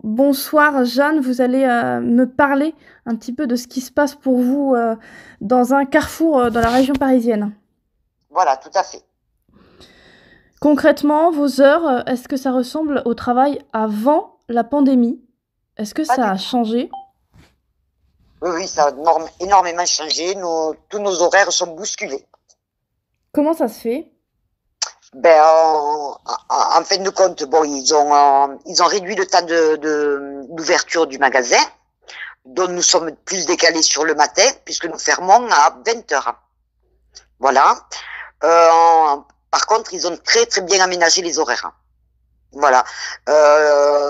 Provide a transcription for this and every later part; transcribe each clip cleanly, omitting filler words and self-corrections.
Bonsoir Jeanne, vous allez me parler un petit peu de ce qui se passe pour vous dans un carrefour dans la région parisienne. Voilà, tout à fait. Concrètement, vos heures, est-ce que ça ressemble au travail avant la pandémie? Est-ce que Pas ça du a tout. changé? Oui, oui, ça a énormément changé. Tous nos horaires sont bousculés. Comment ça se fait? Ben, en fin de compte, bon, ils ont réduit le temps d'ouverture du magasin, dont nous sommes plus décalés sur le matin, puisque nous fermons à 20 heures. Voilà. Euh, Par contre, ils ont très, très bien aménagé les horaires. Voilà.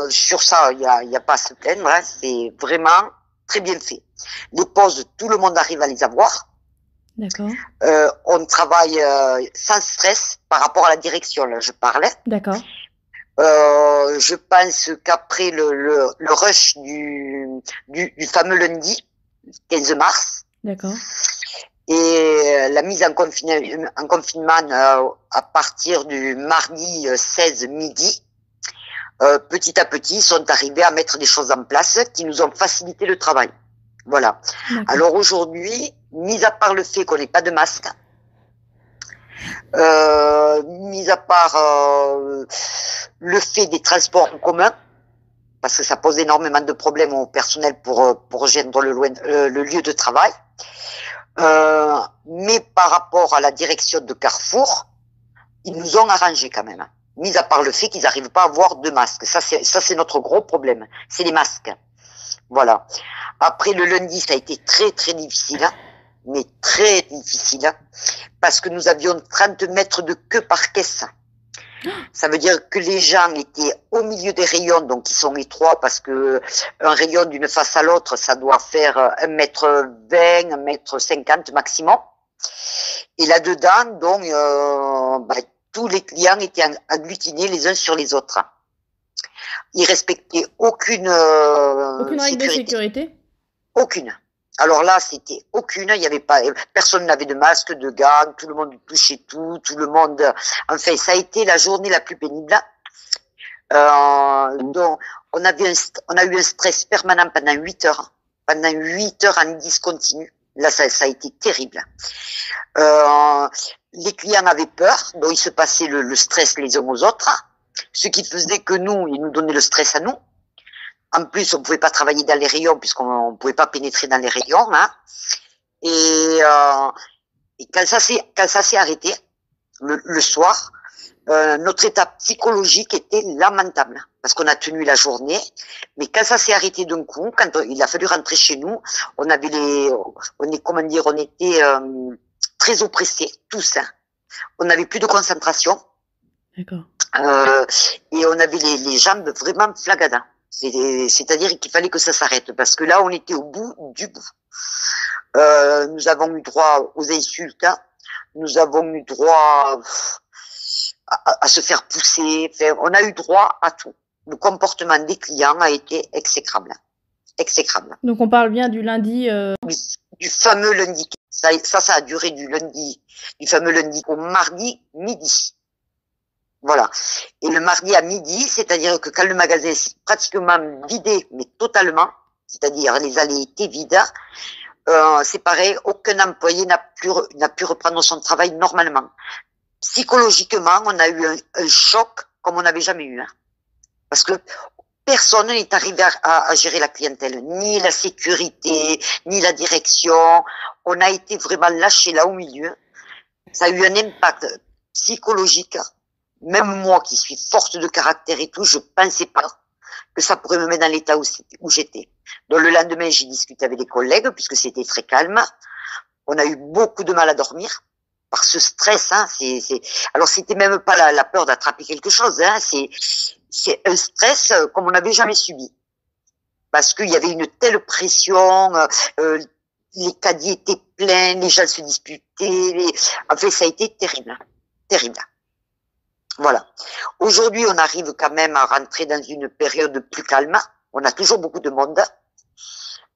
Sur ça, il y a pas à se plaindre, hein. C'est vraiment très bien fait. Les pauses, tout le monde arrive à les avoir. D'accord, On travaille sans stress par rapport à la direction, là, je parlais. d'accord, Je pense qu'après le rush du fameux lundi, 15 mars, d'accord. et la mise en confinement à partir du mardi 16 midi, petit à petit, sont arrivés à mettre des choses en place qui nous ont facilité le travail. Voilà. D'accord. Alors aujourd'hui, mis à part le fait qu'on n'ait pas de masque, mis à part le fait des transports en commun, parce que ça pose énormément de problèmes au personnel pour rejoindre le lieu de travail, mais par rapport à la direction de Carrefour, ils nous ont arrangé quand même. Mis à part le fait qu'ils n'arrivent pas à avoir de masques. Ça, c'est notre gros problème. C'est les masques. Voilà. Après, le lundi, ça a été très, très difficile. Mais très difficile. Parce que nous avions 30 mètres de queue par caisse. Ça veut dire que les gens étaient au milieu des rayons, donc ils sont étroits parce que un rayon d'une face à l'autre, ça doit faire 1,20 m, 1,50 m maximum. Et là-dedans, donc, tous les clients étaient agglutinés les uns sur les autres. Ils respectaient aucune Aucune règle de sécurité. sécurité? Aucune. Alors là, c'était aucune. Il y avait pas, personne n'avait de masque, de gants. Tout le monde touchait tout. Tout le monde. Enfin, ça a été la journée la plus pénible. Donc, on a eu un stress permanent pendant 8 heures. Pendant 8 heures en discontinu. Là, ça a été terrible. Les clients avaient peur, donc il se passait le stress les uns aux autres, ce qui faisait que ils nous donnaient le stress à nous. En plus, on ne pouvait pas travailler dans les rayons puisqu'on ne pouvait pas pénétrer dans les rayons. Hein. Et quand ça s'est arrêté le soir, notre état psychologique était lamentable parce qu'on a tenu la journée. Mais quand ça s'est arrêté d'un coup, quand il a fallu rentrer chez nous, on était très oppressés tous. Hein. On n'avait plus de concentration. D'accord. Et on avait les jambes vraiment flagadas. C'est-à-dire qu'il fallait que ça s'arrête parce que là, on était au bout du bout. Nous avons eu droit aux insultes. Hein. Nous avons eu droit à se faire pousser. Enfin, on a eu droit à tout. Le comportement des clients a été exécrable. Exécrable. Donc on parle bien du lundi. Du fameux lundi. Ça a duré du fameux lundi au mardi midi. Voilà. Et le mardi à midi, c'est-à-dire que quand le magasin s'est pratiquement vidé, mais totalement, c'est-à-dire les allées étaient vides, c'est pareil, aucun employé n'a pu reprendre son travail normalement. Psychologiquement, on a eu un choc comme on n'avait jamais eu. Hein. Parce que personne n'est arrivé à gérer la clientèle, ni la sécurité, ni la direction. On a été vraiment lâchés là au milieu. Ça a eu un impact psychologique. Même moi, qui suis forte de caractère et tout, je pensais pas que ça pourrait me mettre dans l'état où j'étais. Donc le lendemain, j'ai discuté avec des collègues, puisque c'était très calme. On a eu beaucoup de mal à dormir par ce stress. Hein. Alors c'était même pas la peur d'attraper quelque chose. Hein. C'est un stress comme on n'avait jamais subi. Parce qu'il y avait une telle pression, les caddies étaient pleins, les gens se disputaient. Enfin, ça a été terrible. Terrible. Voilà. Aujourd'hui, on arrive quand même à rentrer dans une période plus calme. On a toujours beaucoup de monde.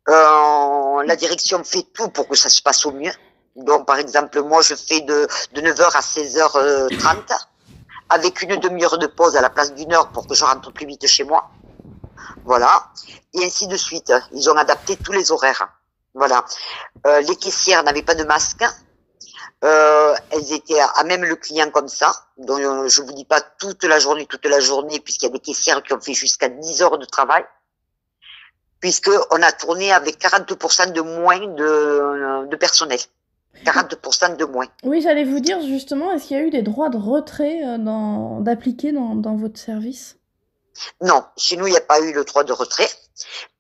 La direction fait tout pour que ça se passe au mieux. Donc, par exemple, moi, je fais de 9h à 16h30 avec une demi-heure de pause à la place d'une heure pour que je rentre plus vite chez moi. Voilà. Et ainsi de suite. Ils ont adapté tous les horaires. Voilà. Les caissières n'avaient pas de masque. Elles étaient à même le client comme ça. Donc, je vous dis pas toute la journée, puisqu'il y a des caissières qui ont fait jusqu'à 10 heures de travail. Puisqu'on a tourné avec 40% de moins de personnel. 40% de moins. Oui, j'allais vous dire justement, est-ce qu'il y a eu des droits de retrait d'appliquer dans votre service? Non, chez nous, il n'y a pas eu le droit de retrait.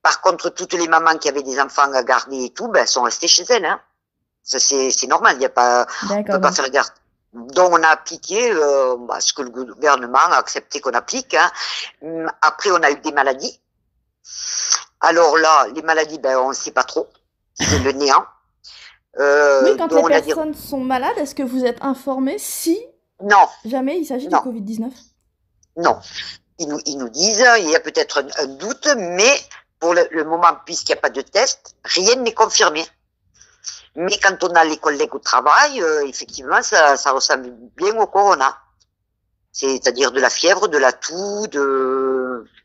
Par contre, toutes les mamans qui avaient des enfants à garder et tout, ben, sont restées chez elles. Hein. Ça, c'est normal, il y a pas, on peut pas faire garde. Donc, on a appliqué ce que le gouvernement a accepté qu'on applique. Hein. Après, on a eu des maladies. Alors là, les maladies, ben, on ne sait pas trop. C'est le néant. Oui, quand les personnes sont malades, est-ce que vous êtes informé si non. jamais il s'agit du Covid-19? Non. Ils nous disent, il y a peut-être un doute, mais pour le moment, puisqu'il n'y a pas de test, rien n'est confirmé. Mais quand on a les collègues au travail, effectivement, ça ressemble bien au corona. C'est-à-dire de la fièvre, de la toux,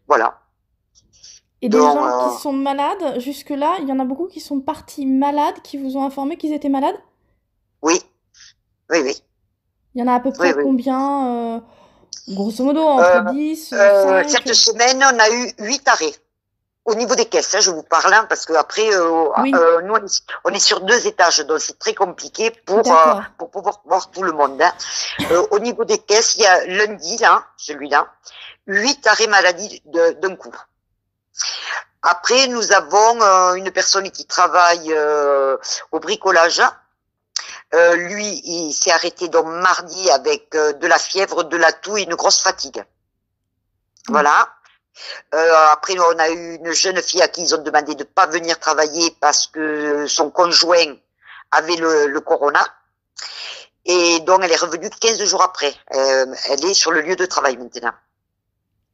voilà. Et des gens qui sont malades, jusque-là, il y en a beaucoup qui sont partis malades, qui vous ont informé qu'ils étaient malades? Oui. Oui, oui. Il y en a à peu près combien, grosso modo, entre 10, 5? Cette semaine, on a eu 8 arrêts. Au niveau des caisses, hein, je vous parle, hein, parce que après, nous, on est sur 2 étages, donc c'est très compliqué pour pouvoir voir tout le monde. Hein. Au niveau des caisses, il y a lundi, là, celui-là, 8 arrêts maladie d'un coup. Après, nous avons une personne qui travaille au bricolage. Lui, il s'est arrêté donc mardi avec de la fièvre, de la toux et une grosse fatigue. Voilà. Après, on a eu une jeune fille à qui ils ont demandé de pas venir travailler parce que son conjoint avait le corona. Et donc, elle est revenue 15 jours après. Elle est sur le lieu de travail maintenant.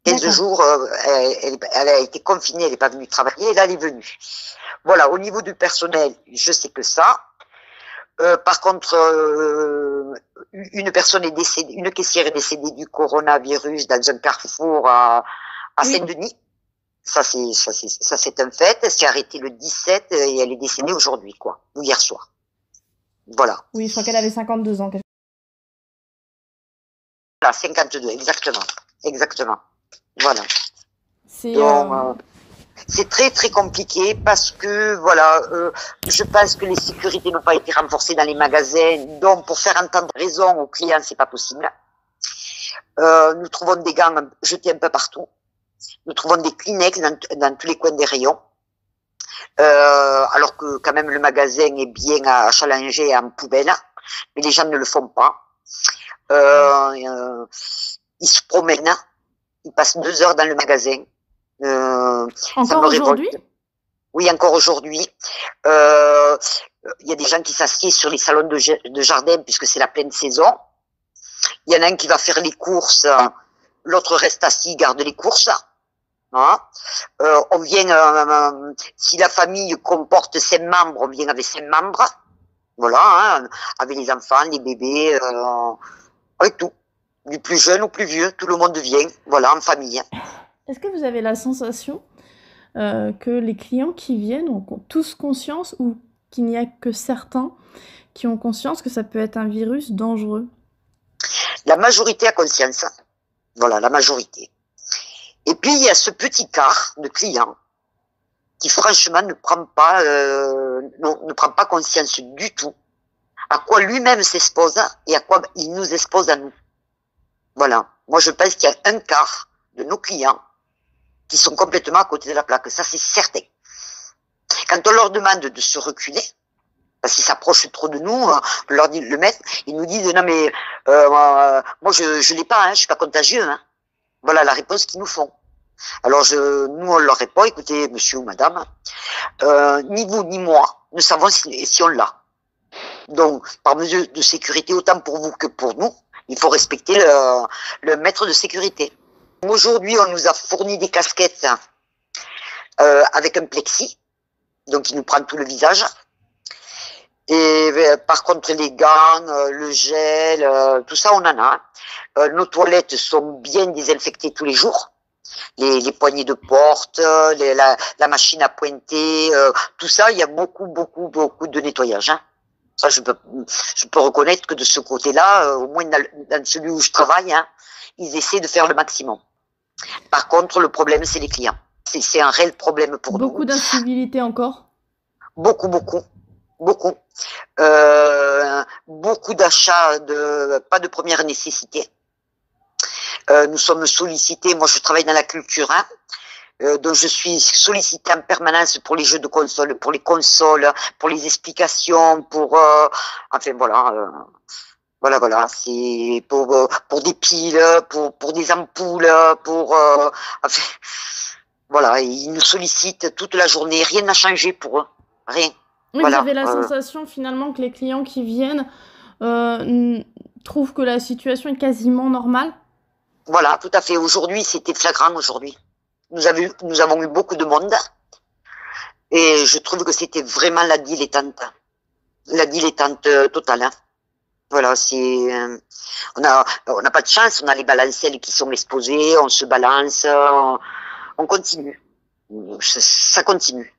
15 jours, elle a été confinée, elle n'est pas venue travailler, et là, elle est venue. Voilà, au niveau du personnel, je sais que ça. Par contre, une personne est décédée, une caissière est décédée du coronavirus dans un carrefour à Saint-Denis. Ça, c'est un fait. Elle s'est arrêtée le 17 et elle est décédée aujourd'hui, ou hier soir. Voilà. Oui, je crois qu'elle avait 52 ans. Voilà, 52, exactement. Voilà. C'est très très compliqué parce que je pense que les sécurités n'ont pas été renforcées dans les magasins, donc pour faire entendre raison aux clients, c'est pas possible. Nous trouvons des gants jetés un peu partout. Nous trouvons des Kleenex dans tous les coins des rayons. Alors que quand même le magasin est bien achalanger en poubelle, mais les gens ne le font pas. Ils se promènent, ils passent 2 heures dans le magasin. Encore aujourd'hui? Oui, encore aujourd'hui. Il y a des gens qui s'assiedent sur les salons de jardin puisque c'est la pleine saison. Il y en a un qui va faire les courses, l'autre reste assis, garde les courses. Hein. On vient, si la famille comporte 5 membres, on vient avec 5 membres. Voilà, hein, avec les enfants, les bébés, avec tout. Du plus jeune au plus vieux, tout le monde vient, voilà, en famille. Est-ce que vous avez la sensation que les clients qui viennent ont tous conscience ou qu'il n'y a que certains qui ont conscience que ça peut être un virus dangereux? La majorité a conscience. Voilà, la majorité. Et puis, il y a ce petit quart de clients qui, franchement, ne prend pas conscience du tout à quoi lui-même s'expose et à quoi il nous expose à nous. Voilà. Moi, je pense qu'il y a un quart de nos clients qui sont complètement à côté de la plaque. Ça, c'est certain. Quand on leur demande de se reculer, parce qu'ils s'approchent trop de nous, on leur dit le maître, ils nous disent non mais moi je l'ai pas, hein, je suis pas contagieux. Hein. Voilà la réponse qu'ils nous font. Alors nous on leur répond, écoutez monsieur ou madame, ni vous ni moi ne savons si on l'a. Donc par mesure de sécurité autant pour vous que pour nous, il faut respecter le maître de sécurité. Aujourd'hui on nous a fourni des casquettes avec un plexi, donc il nous prend tout le visage. Et par contre, les gants, le gel, tout ça, on en a. Nos toilettes sont bien désinfectées tous les jours. Les poignées de porte, la machine à pointer, tout ça, il y a beaucoup de nettoyage. Hein. Ça, je peux reconnaître que de ce côté-là, au moins dans celui où je travaille, hein, ils essaient de faire le maximum. Par contre, le problème, c'est les clients. C'est un réel problème pour nous. Beaucoup d'incivilité encore? Beaucoup. Beaucoup d'achats pas de première nécessité. Nous sommes sollicités, moi je travaille dans la culture, hein, donc je suis sollicitée en permanence pour les jeux de console, pour les consoles, pour les explications, enfin voilà, c'est pour des piles, pour des ampoules, enfin, voilà, ils nous sollicitent toute la journée, rien n'a changé pour eux, rien. Oui, voilà, vous avez la sensation finalement que les clients qui viennent trouvent que la situation est quasiment normale? Voilà, tout à fait. Aujourd'hui, c'était flagrant aujourd'hui. Nous avons eu beaucoup de monde et je trouve que c'était vraiment la dilettante totale. Hein. Voilà, on n'a pas de chance, on a les balancelles qui sont exposées, on se balance, on continue. Ça continue.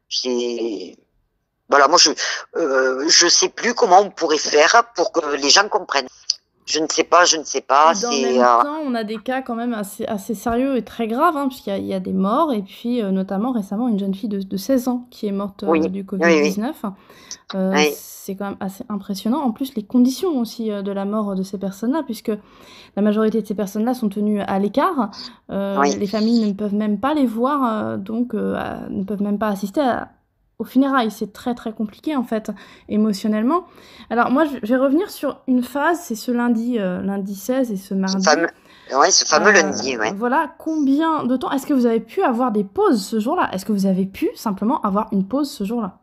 Voilà, moi je sais plus comment on pourrait faire pour que les gens comprennent. Je ne sais pas. Dans le même temps, on a des cas quand même assez sérieux et très graves, hein, puisqu'il y a des morts, et puis notamment récemment une jeune fille de 16 ans qui est morte du Covid-19. Oui. C'est quand même assez impressionnant. En plus, les conditions aussi de la mort de ces personnes-là, puisque la majorité de ces personnes-là sont tenues à l'écart. Les familles ne peuvent même pas les voir, donc ne peuvent même pas assister aux funérailles. C'est très très compliqué en fait, émotionnellement. Alors moi je vais revenir sur une phase, c'est ce lundi 16 et ce mardi. Ce fameux lundi, ouais. Voilà, combien de temps, est-ce que vous avez pu avoir des pauses ce jour-là? Est-ce que vous avez pu simplement avoir une pause ce jour-là?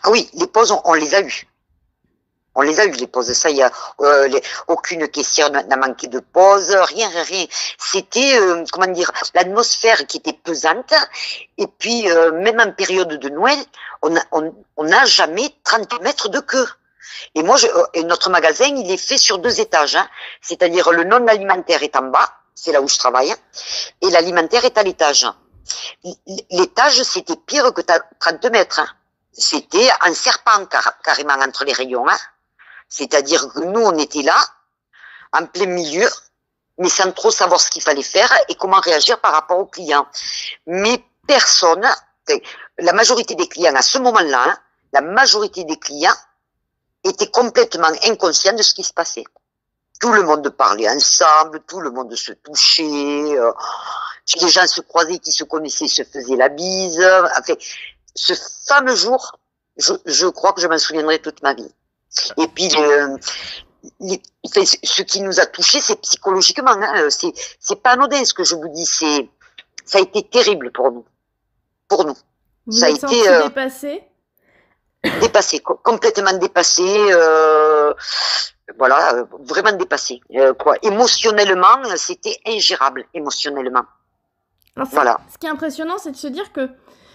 Ah oui, les pauses, on les a eues. On les a eues, les pauses. Ça, il y a aucune question n'a manqué de pause, rien. C'était, comment dire, l'atmosphère qui était pesante. Et puis, même en période de Noël, on n'a jamais 30 mètres de queue. Et moi, et notre magasin, il est fait sur 2 étages. Hein. C'est-à-dire, le non alimentaire est en bas, c'est là où je travaille, et l'alimentaire est à l'étage. L'étage, c'était pire que 30 mètres. Hein. C'était un serpent carrément entre les rayons. Hein. C'est-à-dire que nous, on était là, en plein milieu, mais sans trop savoir ce qu'il fallait faire et comment réagir par rapport aux clients. Mais personne, la majorité des clients à ce moment-là, hein, la majorité des clients étaient complètement inconscients de ce qui se passait. Tout le monde parlait ensemble, tout le monde se touchait, les gens se croisaient, qui se connaissaient, se faisaient la bise. Enfin, ce fameux jour, je crois que je m'en souviendrai toute ma vie. Et puis, ce qui nous a touchés, c'est psychologiquement. Hein, c'est pas anodin ce que je vous dis. Ça a été terrible pour nous. Vous ça êtes a été dépassé, complètement dépassé. Voilà, vraiment dépassé. Émotionnellement, c'était ingérable. Émotionnellement. Alors, voilà. Ce qui est impressionnant, c'est de se dire que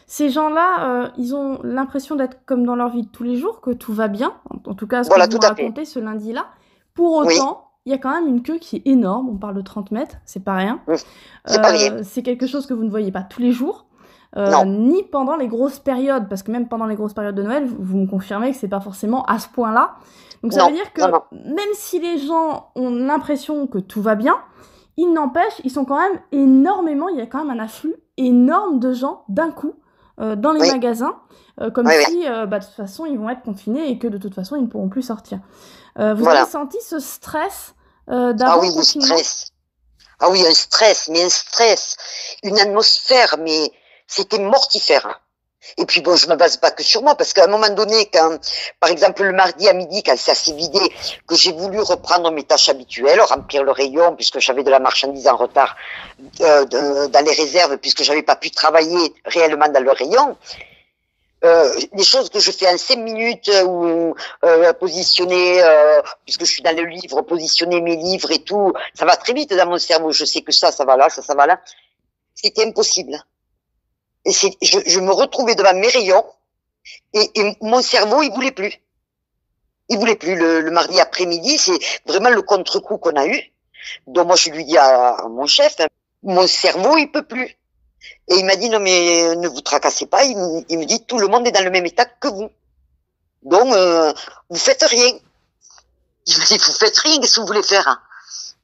ces gens-là, ils ont l'impression d'être comme dans leur vie de tous les jours, que tout va bien. En tout cas, ce que vous me racontez ce lundi-là. Pour autant, il y a quand même une queue qui est énorme. On parle de 30 mètres, c'est pas rien. C'est pas rien. C'est quelque chose que vous ne voyez pas tous les jours, ni pendant les grosses périodes. Parce que même pendant les grosses périodes de Noël, vous me confirmez que c'est pas forcément à ce point-là. Donc ça veut dire que même si les gens ont l'impression que tout va bien, il n'empêche, ils sont quand même énormément, il y a quand même un afflux énorme de gens d'un coup dans les magasins, comme si de toute façon ils vont être confinés et que de toute façon ils ne pourront plus sortir. Vous avez senti ce stress d'avant-confinement? Ah oui, un stress, une atmosphère, mais c'était mortifère. Et puis bon, je me base pas que sur moi, parce qu'à un moment donné, quand, par exemple, le mardi à midi, quand ça s'est vidé, que j'ai voulu reprendre mes tâches habituelles, remplir le rayon, puisque j'avais de la marchandise en retard dans les réserves, puisque j'avais pas pu travailler réellement dans le rayon, les choses que je fais en 5 minutes, ou positionner, puisque je suis dans le livre, positionner mes livres et tout, ça va très vite dans mon cerveau, je sais que ça va là, ça va là, c'était impossible. Et je me retrouvais devant mes rayons et mon cerveau, il voulait plus. Il voulait plus. Le mardi après-midi, c'est vraiment le contre-coup qu'on a eu. Donc moi, je lui dis à mon chef, mon cerveau, il peut plus. Et il m'a dit, non mais ne vous tracassez pas, il me dit, tout le monde est dans le même état que vous. Donc, vous faites rien. Il me dit, vous faites rien, qu'est-ce que vous voulez faire?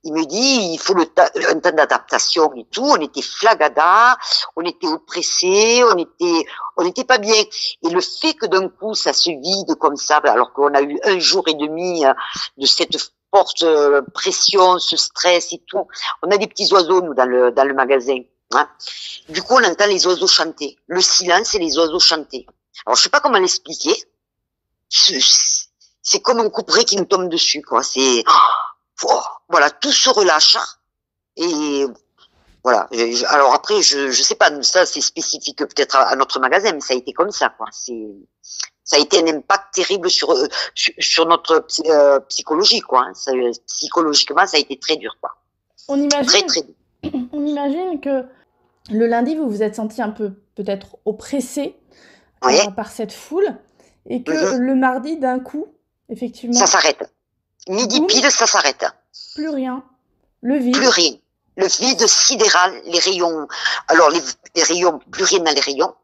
Il me dit, il faut un temps d'adaptation et tout. On était flagada, on était oppressés, on était pas bien. Et le fait que d'un coup, ça se vide comme ça, alors qu'on a eu 1 jour et demi de cette forte pression, ce stress et tout. On a des petits oiseaux, nous, dans le magasin. Hein. Du coup, on entend les oiseaux chanter. Le silence et les oiseaux chanter. Alors, je sais pas comment l'expliquer. C'est comme un couperet qui nous tombe dessus, quoi. C'est, voilà, tout se relâche. Et voilà. Alors après, je sais pas, ça c'est spécifique peut-être à notre magasin, mais ça a été comme ça, quoi. Ça a été un impact terrible sur notre psychologie, quoi. Psychologiquement, ça a été très dur, quoi. On imagine, très, très dur. On imagine que le lundi, vous vous êtes senti un peu peut-être oppressé par cette foule, et que le mardi, d'un coup, effectivement... Ça s'arrête. Midi pile, ça s'arrête. Plus rien. Le vide. Plus rien. Le vide sidéral, les rayons. Alors, les rayons, plus rien dans les rayons.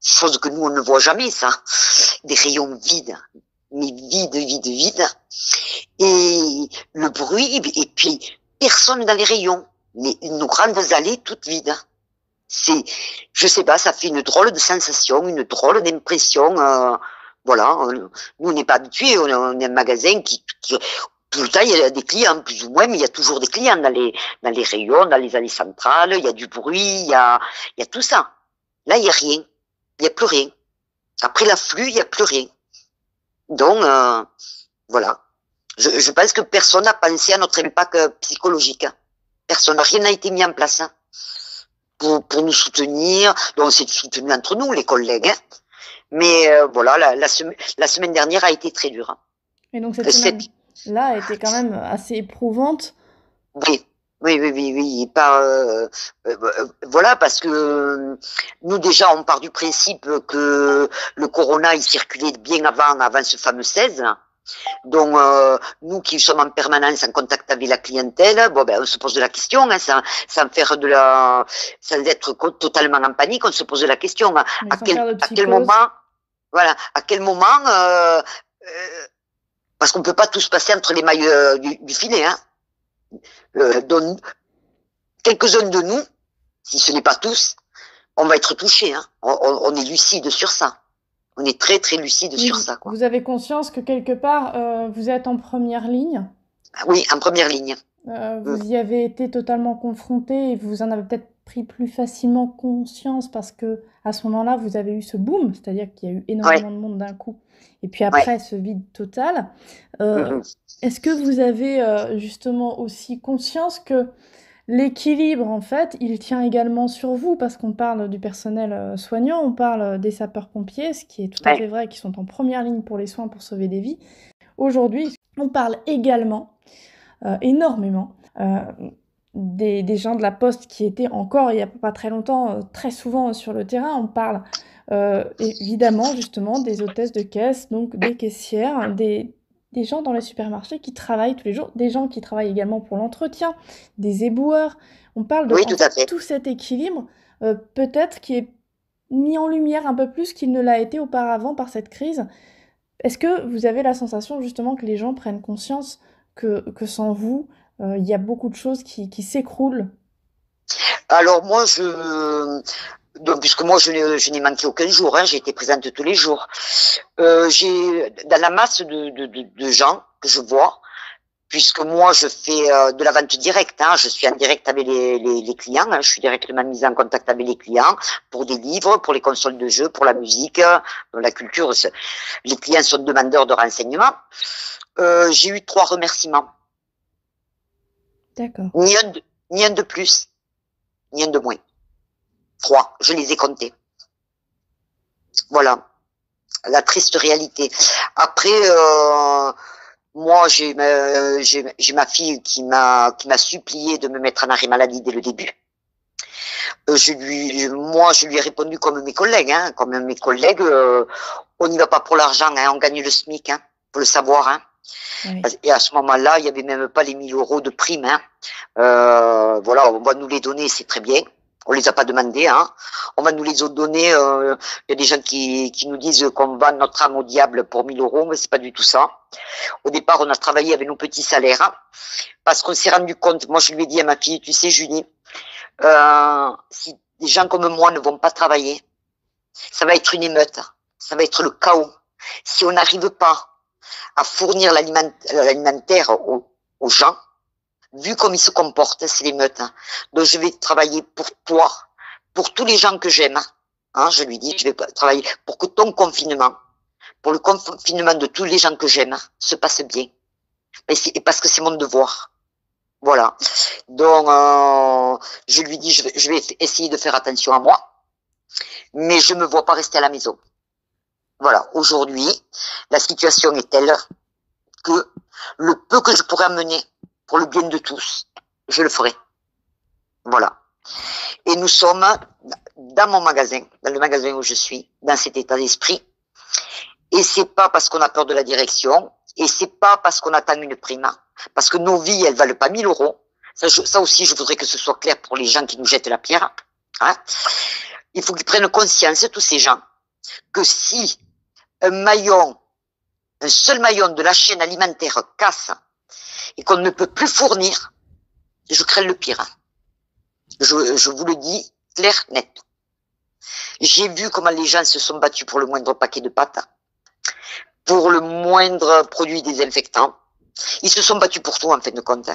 Chose que nous, on ne voit jamais, ça. Des rayons vides. Mais vides. Et le bruit, et puis, personne dans les rayons. Mais nos grandes allées toutes vides. Je sais pas, ça fait une drôle de sensation, une drôle d'impression. Voilà, nous on n'est pas habitués, on est un magasin qui tout le temps il y a des clients plus ou moins, mais il y a toujours des clients dans les rayons, dans les allées centrales, il y a du bruit, il y a tout ça. Là il y a rien, il y a plus rien. Après l'afflux, il y a plus rien. Donc voilà, je pense que personne n'a pensé à notre impact psychologique. Personne, rien n'a été mis en place pour nous soutenir. Donc on s'est soutenu entre nous, les collègues. Mais voilà, la semaine dernière a été très dure. Et donc cette semaine-là a été quand même assez éprouvante. Oui. Voilà, parce que nous déjà on part du principe que le corona il circulait bien avant ce fameux 16. Donc nous qui sommes en permanence en contact avec la clientèle, on se pose de la question, sans être totalement en panique, on se pose de la question à quel moment, voilà, à quel moment, parce qu'on peut pas tous passer entre les mailles du filet, hein. Donc quelques-uns de nous, si ce n'est pas tous, on va être touchés, hein. On est lucide sur ça. On est très, très lucide sur ça, quoi. Vous avez conscience que quelque part, vous êtes en première ligne? Oui, en première ligne. Vous y avez été totalement confronté et vous en avez peut-être pris plus facilement conscience parce que à ce moment-là, vous avez eu ce boom, c'est-à-dire qu'il y a eu énormément de monde d'un coup. Et puis après, ce vide total. Est-ce que vous avez justement aussi conscience que l'équilibre, en fait, il tient également sur vous, parce qu'on parle du personnel soignant, on parle des sapeurs-pompiers, ce qui est tout à fait vrai, qui sont en première ligne pour les soins, pour sauver des vies. Aujourd'hui, on parle également, énormément, des gens de la Poste qui étaient encore, il n'y a pas très longtemps, très souvent sur le terrain. On parle évidemment, justement, des hôtesses de caisse, donc des caissières, des gens dans les supermarchés qui travaillent tous les jours, des gens qui travaillent également pour l'entretien, des éboueurs. On parle de tout cet équilibre, peut-être qui est mis en lumière un peu plus qu'il ne l'a été auparavant par cette crise. Est-ce que vous avez la sensation justement que les gens prennent conscience que sans vous, il y a beaucoup de choses qui s'écroulent? Alors moi, donc, puisque moi je n'ai manqué aucun jour, hein, j'ai été présente tous les jours. J'ai dans la masse de gens que je vois, puisque moi je fais de la vente directe, hein, je suis en direct avec les clients, hein, je suis directement mise en contact avec les clients pour des livres, pour les consoles de jeux, pour la musique, la culture. Les clients sont demandeurs de renseignements. J'ai eu 3 remerciements. D'accord. Ni un de plus, ni un de moins. 3, je les ai comptés. Voilà, la triste réalité. Après, moi, j'ai ma fille qui m'a supplié de me mettre en arrêt maladie dès le début. Je lui ai répondu comme mes collègues, on n'y va pas pour l'argent, hein, on gagne le SMIC, hein, faut le savoir, hein. Oui. Et à ce moment-là, il n'y avait même pas les 1000 euros de prime. Hein. Voilà, on va nous les donner, c'est très bien. On les a pas demandés. Hein. On va nous les donner. Il y a des gens qui nous disent qu'on vend notre âme au diable pour 1000 euros, mais c'est pas du tout ça. Au départ, on a travaillé avec nos petits salaires hein, parce qu'on s'est rendu compte. Moi, je lui ai dit à ma fille, tu sais, Julie, si des gens comme moi ne vont pas travailler, ça va être une émeute. Ça va être le chaos. Si on n'arrive pas à fournir l'alimentaire aux gens, vu comme ils se comportent, c'est l'émeute. Hein. Donc je vais travailler pour toi, pour tous les gens que j'aime. Hein, je lui dis, je vais travailler pour que ton confinement, pour le confinement de tous les gens que j'aime, se passe bien. Et parce que c'est mon devoir. Voilà. Donc je lui dis, je vais essayer de faire attention à moi, mais je me vois pas rester à la maison. Voilà, aujourd'hui, la situation est telle que le peu que je pourrais amener pour le bien de tous, je le ferai. Voilà. Et nous sommes dans mon magasin, dans le magasin où je suis, dans cet état d'esprit. Et c'est pas parce qu'on a peur de la direction, et c'est pas parce qu'on attend une prime, parce que nos vies, elles valent pas 1000 euros. Ça aussi, je voudrais que ce soit clair pour les gens qui nous jettent la pierre. Hein. Il faut qu'ils prennent conscience, tous ces gens, que si un seul maillon de la chaîne alimentaire casse et qu'on ne peut plus fournir, je crains le pire. Je vous le dis clair, net. J'ai vu comment les gens se sont battus pour le moindre paquet de pâtes, pour le moindre produit désinfectant. Ils se sont battus pour tout en fin de compte.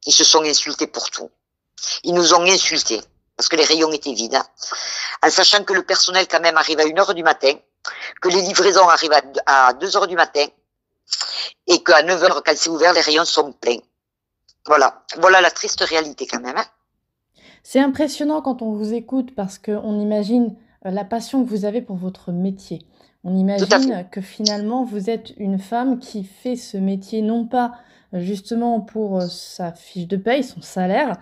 Ils se sont insultés pour tout. Ils nous ont insultés parce que les rayons étaient vides, en sachant que le personnel quand même arrive à 1h du matin, que les livraisons arrivent à 2h du matin et qu'à 9h, quand c'est ouvert, les rayons sont pleins. Voilà. Voilà la triste réalité quand même. Hein. C'est impressionnant quand on vous écoute parce qu'on imagine la passion que vous avez pour votre métier. On imagine que finalement, vous êtes une femme qui fait ce métier non pas justement pour sa fiche de paye, son salaire,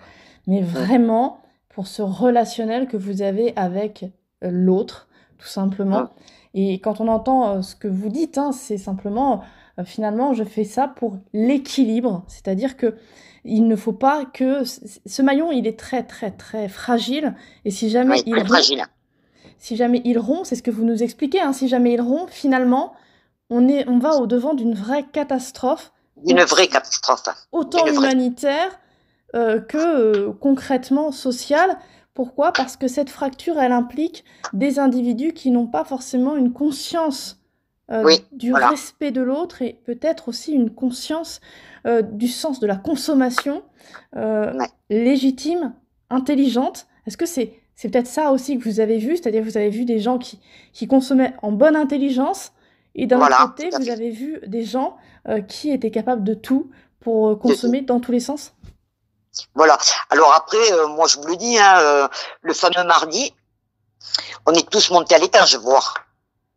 mais vraiment pour ce relationnel que vous avez avec l'autre, tout simplement. Et quand on entend ce que vous dites, hein, c'est simplement, finalement, je fais ça pour l'équilibre. C'est-à-dire que il ne faut pas que... Ce maillon, il est très, très, très fragile. Et si jamais il rompt, c'est ce que vous nous expliquez, hein, si jamais il rompt, finalement, on va au-devant d'une vraie catastrophe. Une vraie catastrophe. Autant humanitaire que concrètement sociale. Pourquoi ? Parce que cette fracture, elle implique des individus qui n'ont pas forcément une conscience du respect de l'autre et peut-être aussi une conscience du sens de la consommation légitime, intelligente. Est-ce que c'est peut-être ça aussi que vous avez vu ? C'est-à-dire que vous avez vu des gens qui consommaient en bonne intelligence et d'un autre côté, vous avez vu des gens qui étaient capables de tout pour consommer dans tous les sens ? Voilà. Alors après, moi je vous le dis, hein, le fameux mardi, on est tous montés à l'étage voir,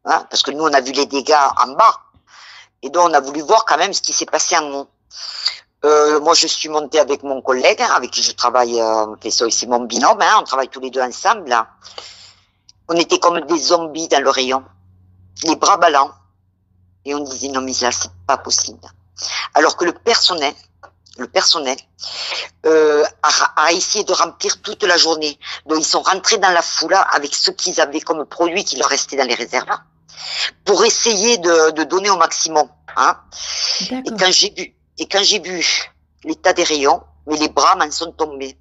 hein, parce que nous on a vu les dégâts en bas, et donc on a voulu voir quand même ce qui s'est passé en haut. Moi je suis montée avec mon collègue, hein, avec qui je travaille, c'est mon binôme, hein, on travaille tous les deux ensemble. Là. On était comme des zombies dans le rayon, les bras ballants, et on disait non mais là c'est pas possible. Alors que le personnel a essayé de remplir toute la journée. Donc ils sont rentrés dans la foule avec ce qu'ils avaient comme produit qui leur restait dans les réserves pour essayer de donner au maximum. Hein. Et quand j'ai vu l'état des rayons, mais les bras m'en sont tombés.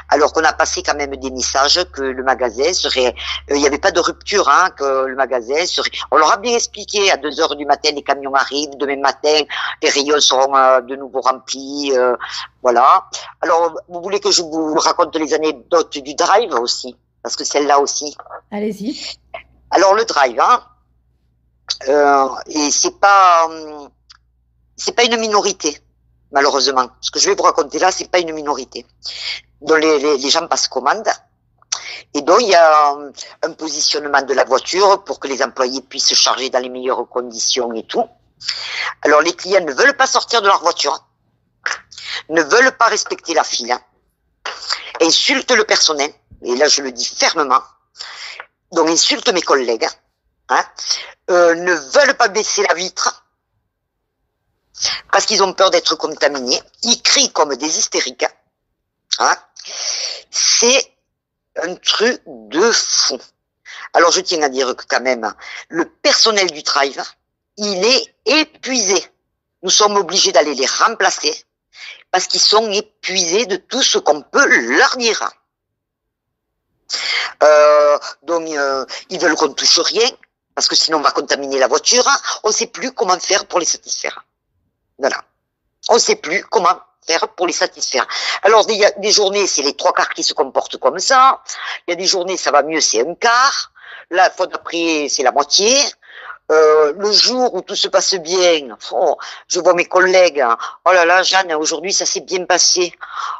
Alors qu'on a passé quand même des messages que le magasin serait, il n'y avait pas de rupture, hein, que le magasin serait, on leur a bien expliqué, à 2h du matin, les camions arrivent, demain matin, les rayons seront de nouveau remplis, voilà. Alors, vous voulez que je vous raconte les anecdotes du drive aussi? Parce que celle-là aussi. Allez-y. Alors, le drive, hein, et c'est pas une minorité. Malheureusement, ce que je vais vous raconter là, c'est pas une minorité. Donc les gens passent commande, et donc il y a un positionnement de la voiture pour que les employés puissent se charger dans les meilleures conditions et tout. Alors les clients ne veulent pas sortir de leur voiture, ne veulent pas respecter la file, insultent le personnel, et là je le dis fermement, donc insultent mes collègues, hein, ne veulent pas baisser la vitre parce qu'ils ont peur d'être contaminés. Ils crient comme des hystériques. Hein. C'est un truc de fou. Alors je tiens à dire que quand même, le personnel du Drive, il est épuisé. Nous sommes obligés d'aller les remplacer parce qu'ils sont épuisés de tout ce qu'on peut leur dire. Donc ils veulent qu'on touche rien parce que sinon on va contaminer la voiture. On ne sait plus comment faire pour les satisfaire. Voilà. On ne sait plus comment faire pour les satisfaire. Alors il y a des journées, c'est les 3/4 qui se comportent comme ça. Il y a des journées, ça va mieux, c'est 1/4. La fois d'après, c'est la moitié. Le jour où tout se passe bien, oh, je vois mes collègues, oh là là, Jeanne, aujourd'hui ça s'est bien passé.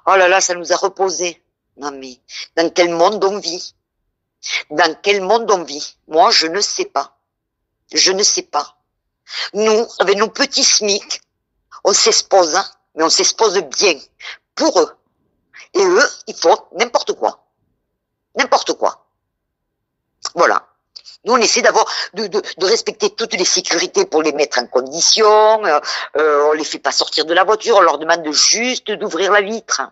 Oh là là, ça nous a reposé. Non mais, dans quel monde on vit? Dans quel monde on vit? Moi, je ne sais pas. Je ne sais pas. Nous, avec nos petits SMIC, on s'expose, hein, mais on s'expose bien pour eux. Et eux, ils font n'importe quoi. N'importe quoi. Voilà. Nous, on essaie de respecter toutes les sécurités pour les mettre en condition. On les fait pas sortir de la voiture. On leur demande juste d'ouvrir la vitre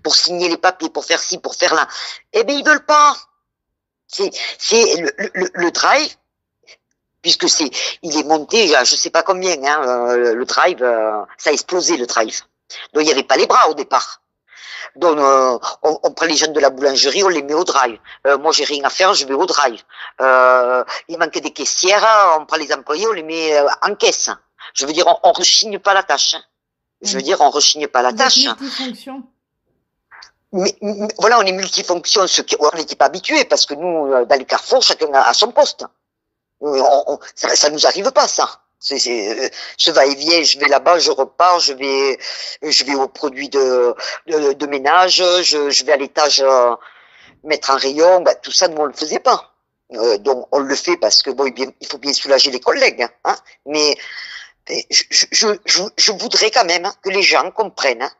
pour signer les papiers, pour faire ci, pour faire là. Eh bien, ils veulent pas. C'est le Drive, puisque il est monté, je sais pas combien, hein, le Drive, ça a explosé le Drive. Donc, il n'y avait pas les bras au départ. Donc, on prend les jeunes de la boulangerie, on les met au Drive. Moi, j'ai rien à faire, je vais au Drive. Il manque des caissières, on prend les employés, on les met en caisse. Je veux dire, on rechigne pas la tâche. Je veux dire, on rechigne pas la tâche. Multifonction. Mais voilà, on est multifonction, on n'était pas habitués, parce que nous, dans les carrefours, chacun a son poste. Ça nous arrive pas, ça. Ce va-et-vient, je vais là-bas, je repars, je vais aux produits de ménage, je vais à l'étage mettre un rayon, ben, tout ça, nous, on le faisait pas. Donc, on le fait parce que, bon, il faut bien soulager les collègues, hein, mais je voudrais quand même que les gens comprennent, hein,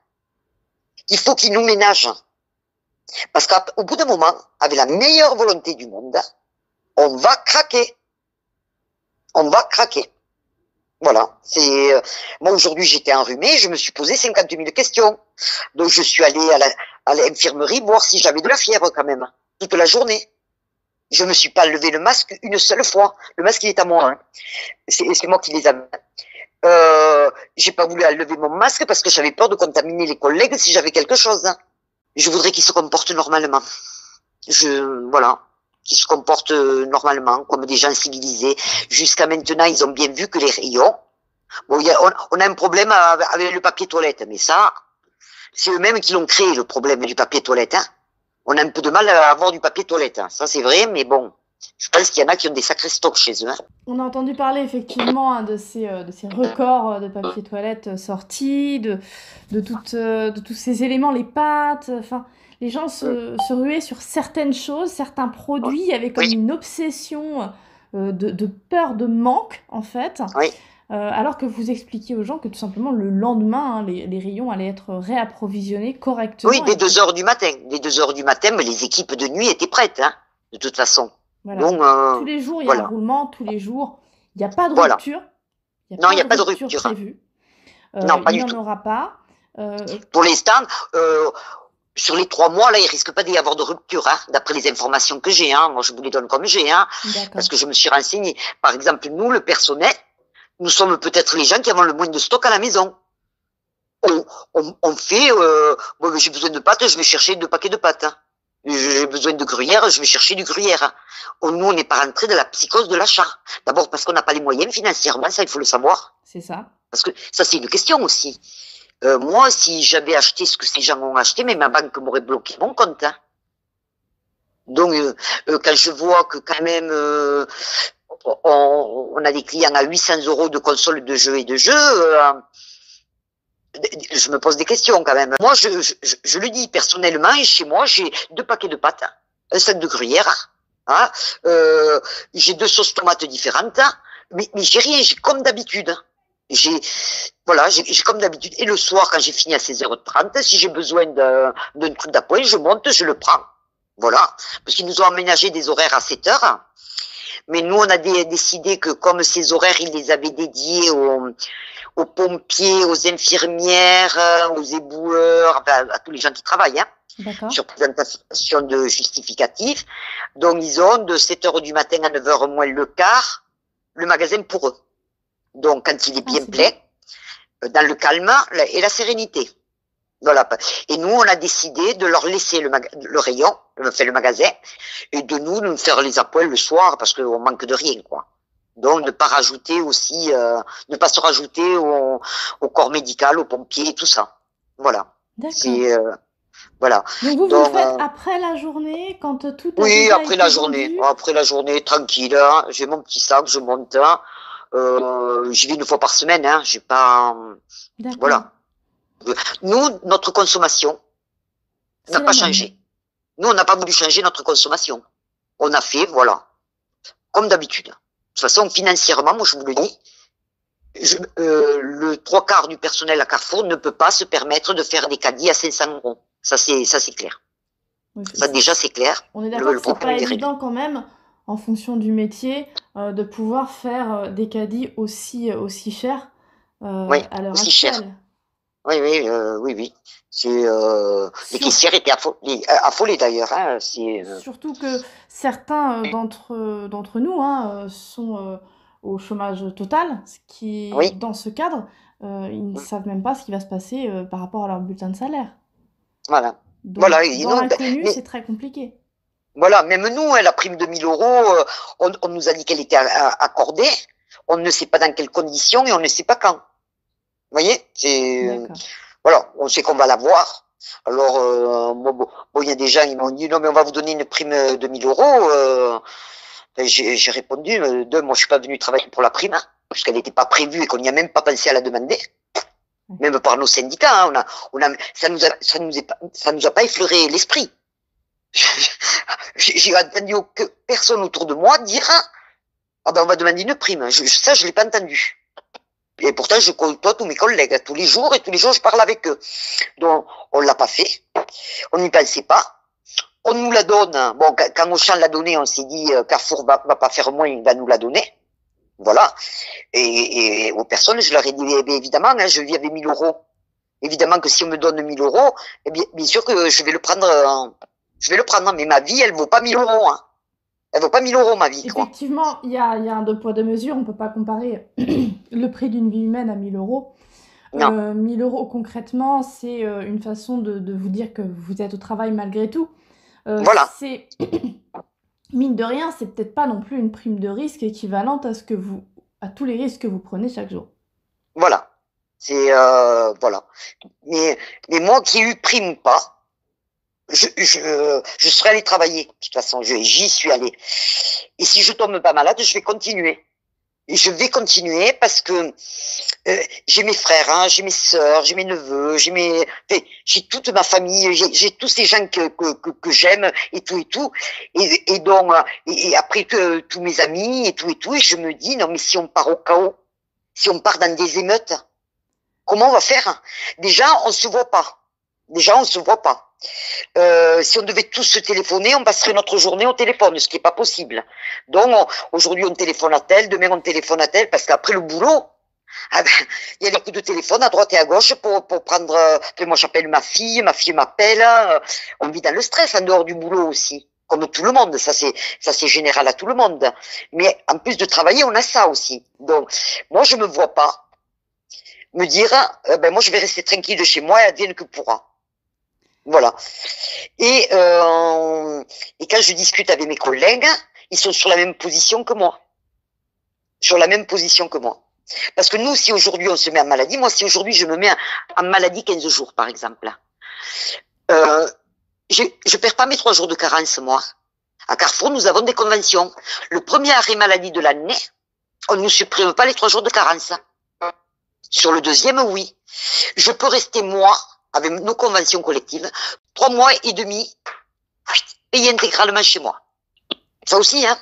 il faut qu'ils nous ménagent. Parce qu'au bout d'un moment, avec la meilleure volonté du monde, on va craquer. On va craquer. Voilà. Moi, aujourd'hui, j'étais enrhumée, je me suis posé 50 000 questions. Donc, je suis allée à l'infirmerie voir si j'avais de la fièvre quand même, toute la journée. Je me suis pas levé le masque une seule fois. Le masque, il est à moi. Hein. C'est moi qui les amène. J'ai pas voulu lever mon masque parce que j'avais peur de contaminer les collègues si j'avais quelque chose. Je voudrais qu'ils se comportent normalement. Voilà. Qu'ils se comportent normalement, comme des gens civilisés. Jusqu'à maintenant, ils ont bien vu que les rayons, bon, on a un problème avec le papier toilette, mais ça, c'est eux-mêmes qui l'ont créé, le problème du papier toilette, hein. On a un peu de mal à avoir du papier toilette, hein. Ça c'est vrai, mais bon, je pense qu'il y en a qui ont des sacrés stocks chez eux, hein. On a entendu parler effectivement, hein, de ces records de papier toilette sortis, de tous ces éléments, les pâtes, enfin, les gens se ruaient sur certaines choses, certains produits, il y avait comme une obsession de peur de manque, en fait, alors que vous expliquiez aux gens que tout simplement le lendemain, hein, les rayons allaient être réapprovisionnés correctement. Oui, dès 2 heures du matin. Dès 2 heures du matin, mais les équipes de nuit étaient prêtes, hein, de toute façon. Voilà. Donc, tous les jours, il y a un roulement, tous les jours, il n'y a pas de rupture. Non, il n'y a pas de rupture prévue. Non, pas du tout. Il n'y en aura pas. Pour l'instant, sur les 3 mois, là, il risque pas d'y avoir de rupture, hein, d'après les informations que j'ai, hein. Moi, je vous les donne comme j'ai, hein, parce que je me suis renseignée. Par exemple, nous, le personnel, nous sommes peut-être les gens qui avons le moins de stock à la maison. On fait, bon, j'ai besoin de pâtes, je vais chercher 2 paquets de pâtes, hein. J'ai besoin de gruyère, je vais chercher du gruyère. Nous, on n'est pas rentré de la psychose de l'achat. D'abord parce qu'on n'a pas les moyens financièrement, ça, il faut le savoir. C'est ça. Parce que ça, c'est une question aussi. Moi, si j'avais acheté ce que ces gens ont acheté, mais ma banque m'aurait bloqué mon compte, hein. Donc, quand je vois que quand même, on a des clients à 800 € de consoles de jeux et de jeux, je me pose des questions quand même. Moi, je le dis personnellement, chez moi, j'ai 2 paquets de pâtes, un sac de gruyère, hein, j'ai 2 sauces tomates différentes, mais j'ai rien, j'ai comme d'habitude. J'ai comme d'habitude. Et le soir, quand j'ai fini à 16h30, si j'ai besoin d'un truc d'appoint, je monte, je le prends. Voilà. Parce qu'ils nous ont aménagé des horaires à 7h. Mais nous, on a décidé que comme ces horaires, ils les avaient dédiés aux pompiers, aux infirmières, aux éboueurs, enfin, à tous les gens qui travaillent, hein, sur présentation de justificatifs. Donc, ils ont de 7h du matin à 9h moins le quart, le magasin pour eux. Donc, quand il est bien plein, dans le calme et la sérénité. Voilà. Et nous, on a décidé de leur laisser le rayon, le magasin, et de nous faire les appoils le soir, parce qu'on manque de rien, quoi. Donc, ne pas rajouter aussi, ne pas se rajouter au corps médical, aux pompiers, tout ça. Voilà. D'accord. Voilà. Donc vous le faites après la journée, quand tout a oui, déjà après été la journée. vendu? Après la journée, tranquille. Hein. J'ai mon petit sac, je monte. J'y vais une fois par semaine. Hein. J'ai pas. D'accord. Voilà. Nous, notre consommation n'a pas changé. Nous, on n'a pas voulu changer notre consommation. On a fait, voilà, comme d'habitude. De toute façon, financièrement, moi, je vous le dis, le 3/4 du personnel à Carrefour ne peut pas se permettre de faire des caddies à 500 €. Ça, c'est clair. Oui, ça, déjà, c'est clair. On est d'accord que c'est pas évident quand même, en fonction du métier, de pouvoir faire des caddies aussi chers oui, à l'heure aussi actuelle. Cher. Oui, oui. C'est les caissières étaient affolées d'ailleurs. Hein, surtout que certains d'entre nous sont au chômage total, ce qui, dans ce cadre, ils ne savent même pas ce qui va se passer par rapport à leur bulletin de salaire. Voilà. Donc, dans l'inconnu, c'est très compliqué. Voilà, même nous, la prime de 1 000 €, on nous a dit qu'elle était accordée. On ne sait pas dans quelles conditions et on ne sait pas quand. Vous voyez, voilà, on sait qu'on va l'avoir. Alors, il y a des gens, ils m'ont dit, non, mais on va vous donner une prime de 1 000 €. J'ai répondu, moi, je suis pas venu travailler pour la prime, hein, parce qu'elle n'était pas prévue et qu'on n'y a même pas pensé à la demander. Même par nos syndicats, ça nous a pas effleuré l'esprit. J'ai entendu personne autour de moi dire, ah ben, on va demander une prime. Ça, je l'ai pas entendu. Et pourtant, je côtoie tous mes collègues tous les jours, et tous les jours, je parle avec eux. Donc, on l'a pas fait. On n'y pensait pas. On nous la donne. Bon, quand Auchan l'a donné, on s'est dit, Carrefour va pas faire moins, il va nous la donner. Voilà. Et aux personnes, je leur ai dit, évidemment, hein, je vis avec 1 000 €. Évidemment que si on me donne 1 000 €, eh bien sûr que je vais le prendre, mais ma vie, elle vaut pas 1 000 €, hein. Elle vaut pas 1 000 €, ma vie. Effectivement, il y a un deux poids, deux mesures. On peut pas comparer le prix d'une vie humaine à 1 000 €. 1 000 € concrètement, c'est une façon de vous dire que vous êtes au travail malgré tout. Voilà. C'est mine de rien, c'est peut-être pas non plus une prime de risque équivalente à tous les risques que vous prenez chaque jour. Voilà. C'est voilà. Mais moi qui ai eu prime ou pas, je serais allé travailler. De toute façon, j'y suis allé. Et si je tombe pas malade, je vais continuer. Et je vais continuer parce que j'ai mes frères, hein, j'ai mes sœurs, j'ai mes neveux, j'ai toute ma famille, j'ai tous ces gens que j'aime et tout. Et donc, et après tous mes amis et tout. Et je me dis, non, mais si on part au chaos, si on part dans des émeutes, comment on va faire? Déjà, on se voit pas. Si on devait tous se téléphoner, on passerait notre journée au téléphone, ce qui est pas possible. Donc, aujourd'hui, on téléphone à tel, demain, on téléphone à tel, parce qu'après le boulot, il y a des coups de téléphone à droite et à gauche pour prendre, moi, j'appelle ma fille m'appelle, on vit dans le stress en dehors du boulot aussi. Comme tout le monde, ça c'est général à tout le monde. Mais en plus de travailler, on a ça aussi. Donc, moi, je me vois pas me dire, moi, je vais rester tranquille de chez moi et advienne que pourra. Voilà. Et quand je discute avec mes collègues, ils sont sur la même position que moi. Parce que nous, si aujourd'hui on se met en maladie, moi, si aujourd'hui je me mets en maladie 15 jours, par exemple, je perds pas mes 3 jours de carence, moi. À Carrefour, nous avons des conventions. Le premier arrêt maladie de l'année, on ne supprime pas les 3 jours de carence. Sur le deuxième, oui. Je peux rester, moi, avec nos conventions collectives, 3 mois et demi, payé intégralement chez moi. Ça aussi, hein.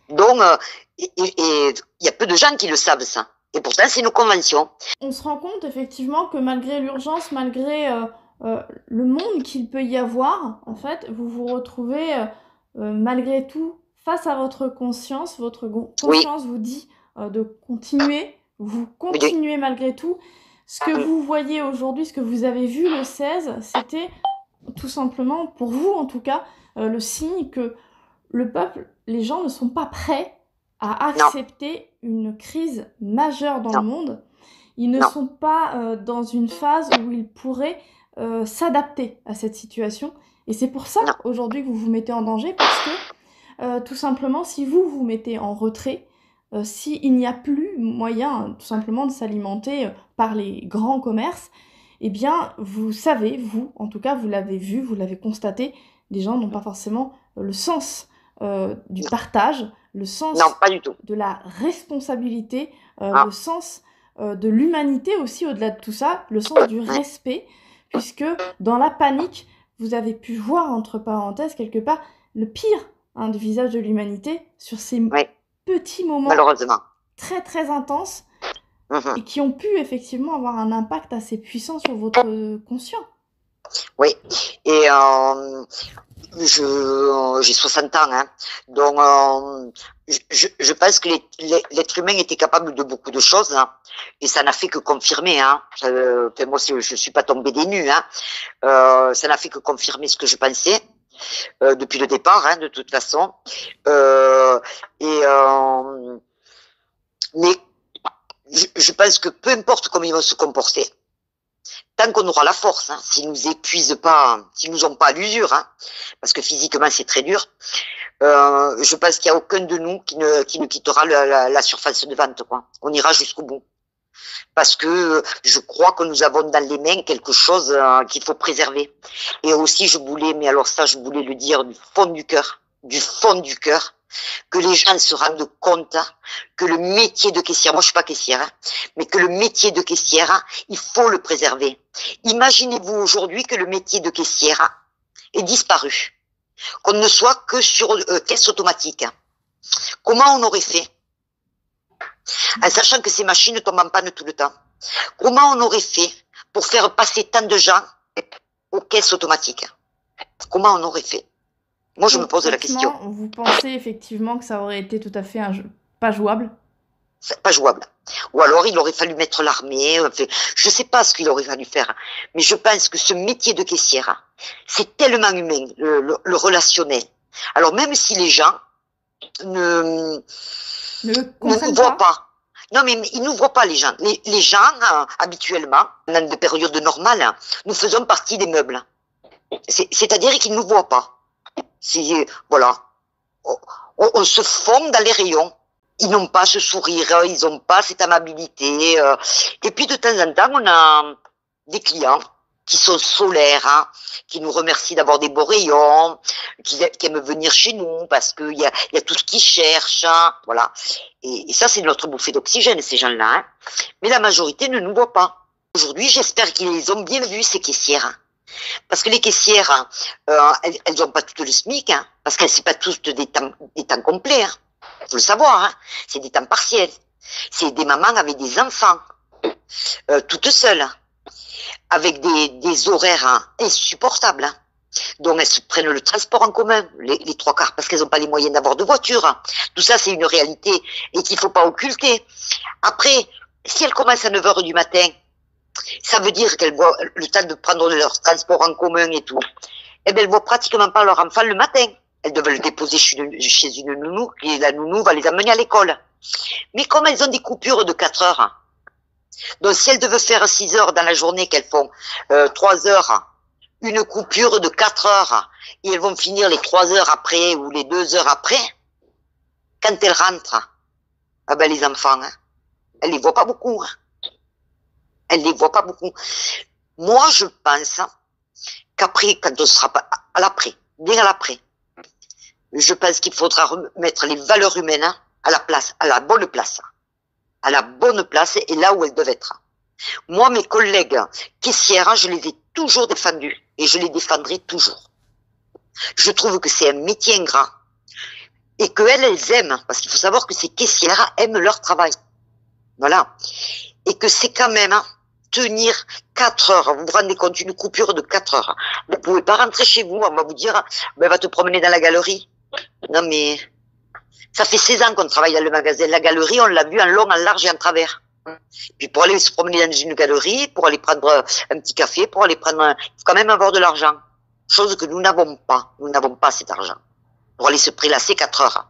Donc, il y a peu de gens qui le savent, ça. Et pourtant, c'est nos conventions. On se rend compte, effectivement, que malgré l'urgence, malgré le monde qu'il peut y avoir, en fait, vous vous retrouvez malgré tout, face à votre conscience vous dit de continuer, vous continuez malgré tout. Ce que vous voyez aujourd'hui, ce que vous avez vu le 16, c'était tout simplement, pour vous en tout cas, le signe que le peuple, les gens ne sont pas prêts à accepter une crise majeure dans le monde. Ils ne sont pas dans une phase où ils pourraient s'adapter à cette situation. Et c'est pour ça aujourd'hui que vous vous mettez en danger, parce que tout simplement, si vous vous mettez en retrait, s'il n'y a plus moyen tout simplement de s'alimenter par les grands commerces, eh bien, vous savez, vous, en tout cas, vous l'avez vu, vous l'avez constaté, les gens n'ont pas forcément le sens du partage, le sens de la responsabilité, le sens de l'humanité aussi, au-delà de tout ça, le sens du respect, puisque dans la panique, vous avez pu voir, entre parenthèses, quelque part, le pire du visage de l'humanité sur ces petits moments très très intenses et qui ont pu effectivement avoir un impact assez puissant sur votre conscient. Oui, et j'ai 60 ans, hein, donc je pense que l'être humain était capable de beaucoup de choses, hein, et ça n'a fait que confirmer. Hein, moi, je suis pas tombée des nues. Hein, ça n'a fait que confirmer ce que je pensais depuis le départ, hein, de toute façon. Mais je pense que peu importe comment ils vont se comporter, tant qu'on aura la force, hein, s'ils nous épuisent pas, s'ils nous ont pas à l'usure, hein, parce que physiquement c'est très dur, je pense qu'il y a aucun de nous qui ne quittera la surface de vente, quoi. On ira jusqu'au bout. Parce que je crois que nous avons dans les mains quelque chose qu'il faut préserver. Et aussi, je voulais le dire du fond du cœur, que les gens se rendent compte que le métier de caissière, moi je suis pas caissière, hein, mais que le métier de caissière, il faut le préserver. Imaginez-vous aujourd'hui que le métier de caissière est disparu, qu'on ne soit que sur caisse automatique. Comment on aurait fait? En sachant que ces machines tombent en panne tout le temps. Comment on aurait fait pour faire passer tant de gens aux caisses automatiques? Comment on aurait fait? Moi, je me pose la question. Vous pensez effectivement que ça aurait été tout à fait pas jouable? Pas jouable. Ou alors, il aurait fallu mettre l'armée. Enfin, je sais pas ce qu'il aurait fallu faire. Mais je pense que ce métier de caissière, c'est tellement humain, le relationnel. Alors, même si les gens ne nous voient pas. Non, mais ils nous voient pas, les gens. Les gens, habituellement, dans des périodes normales, nous faisons partie des meubles. C'est-à-dire qu'ils nous voient pas. Voilà. On se fond dans les rayons. Ils n'ont pas ce sourire, ils n'ont pas cette amabilité. Et puis, de temps en temps, on a des clients qui sont solaires, hein, qui nous remercient d'avoir des beaux rayons, qui aiment venir chez nous parce qu'il y a tout ce qu'ils cherchent, hein, voilà. Et ça, c'est notre bouffée d'oxygène, ces gens-là. Hein. Mais la majorité ne nous voit pas. Aujourd'hui, j'espère qu'ils les ont bien vus, ces caissières. Parce que les caissières, elles n'ont pas toutes le SMIC, hein, parce qu'elles ne sont pas toutes des temps complets. Hein. Faut le savoir, hein. C'est des temps partiels. C'est des mamans avec des enfants, toutes seules, avec des horaires insupportables. Hein. Donc elles se prennent le transport en commun, les trois quarts, parce qu'elles n'ont pas les moyens d'avoir de voiture. Hein. Tout ça, c'est une réalité et qu'il ne faut pas occulter. Après, si elles commencent à 9 h du matin, ça veut dire qu'elles voient le temps de prendre leur transport en commun et tout. Eh bien, elles voient pratiquement pas leur enfant le matin. Elles doivent le déposer chez une nounou, et la nounou va les amener à l'école. Mais comme elles ont des coupures de 4 heures, donc si elles devaient faire 6 heures dans la journée, qu'elles font 3 heures, une coupure de 4 heures, et elles vont finir les 3 heures après ou les 2 heures après, quand elles rentrent, ah ben les enfants, hein, elles les voient pas beaucoup. Hein. Elles les voient pas beaucoup. Moi, je pense qu'après, quand on sera à l'après, bien à l'après, je pense qu'il faudra remettre les valeurs humaines à la place, à la bonne place. À la bonne place et là où elles doivent être. Moi, mes collègues caissières, je les ai toujours défendus et je les défendrai toujours. Je trouve que c'est un métier ingrat et qu'elles, elles aiment, parce qu'il faut savoir que ces caissières aiment leur travail. Voilà. Et que c'est quand même tenir 4 heures. Vous vous rendez compte, une coupure de 4 heures. Vous pouvez pas rentrer chez vous, on va vous dire, ben, va te promener dans la galerie. Non, mais ça fait 16 ans qu'on travaille dans le magasin. La galerie, on l'a vu en long, en large et en travers. Puis pour aller se promener dans une galerie, pour aller prendre un petit café, pour aller prendre... Il faut quand même avoir de l'argent. Chose que nous n'avons pas. Nous n'avons pas cet argent. Pour aller se prélasser 4 heures.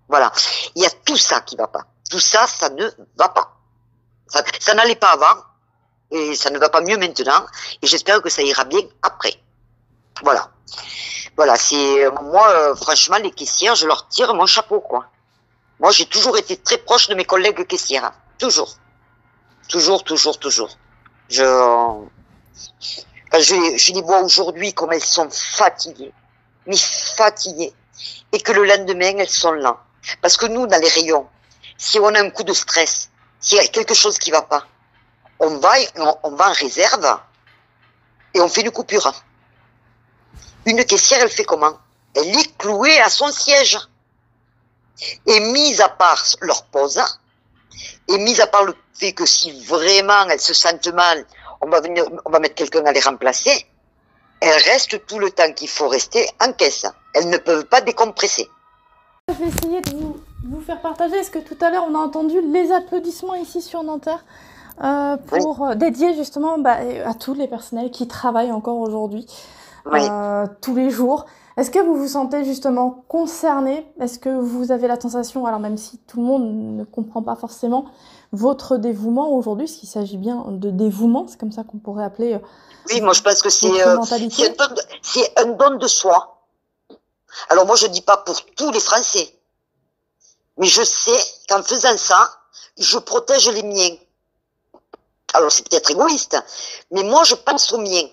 Voilà. Il y a tout ça qui va pas. Tout ça, ça ne va pas. Ça n'allait pas avant. Et ça ne va pas mieux maintenant. Et j'espère que ça ira bien après. Voilà. Voilà, c'est... Moi, franchement, les caissières, je leur tire mon chapeau, quoi. Moi, j'ai toujours été très proche de mes collègues caissières. Hein. Toujours. Toujours. Quand je les vois aujourd'hui, comme elles sont fatiguées. Mais fatiguées. Et que le lendemain, elles sont là. Parce que nous, dans les rayons, si on a un coup de stress, s'il y a quelque chose qui va pas, on va en réserve et on fait une coupure. Une caissière, elle fait comment? Elle est clouée à son siège. Et mise à part leur pause, et mise à part le fait que si vraiment elles se sentent mal, on va mettre quelqu'un à les remplacer, elles restent tout le temps qu'il faut rester en caisse. Elles ne peuvent pas décompresser. Je vais essayer de vous faire partager. Est-ce que tout à l'heure on a entendu les applaudissements ici sur Nanterre pour dédier justement à tous les personnels qui travaillent encore aujourd'hui, tous les jours. Est-ce que vous vous sentez justement concerné? Est-ce que vous avez la sensation, alors même si tout le monde ne comprend pas forcément votre dévouement aujourd'hui, parce qu'il s'agit bien de dévouement, c'est comme ça qu'on pourrait appeler oui, moi je pense que c'est un don de soi. Alors moi je dis pas pour tous les Français, mais je sais qu'en faisant ça, je protège les miens. Alors c'est peut-être égoïste, mais moi je pense aux miens.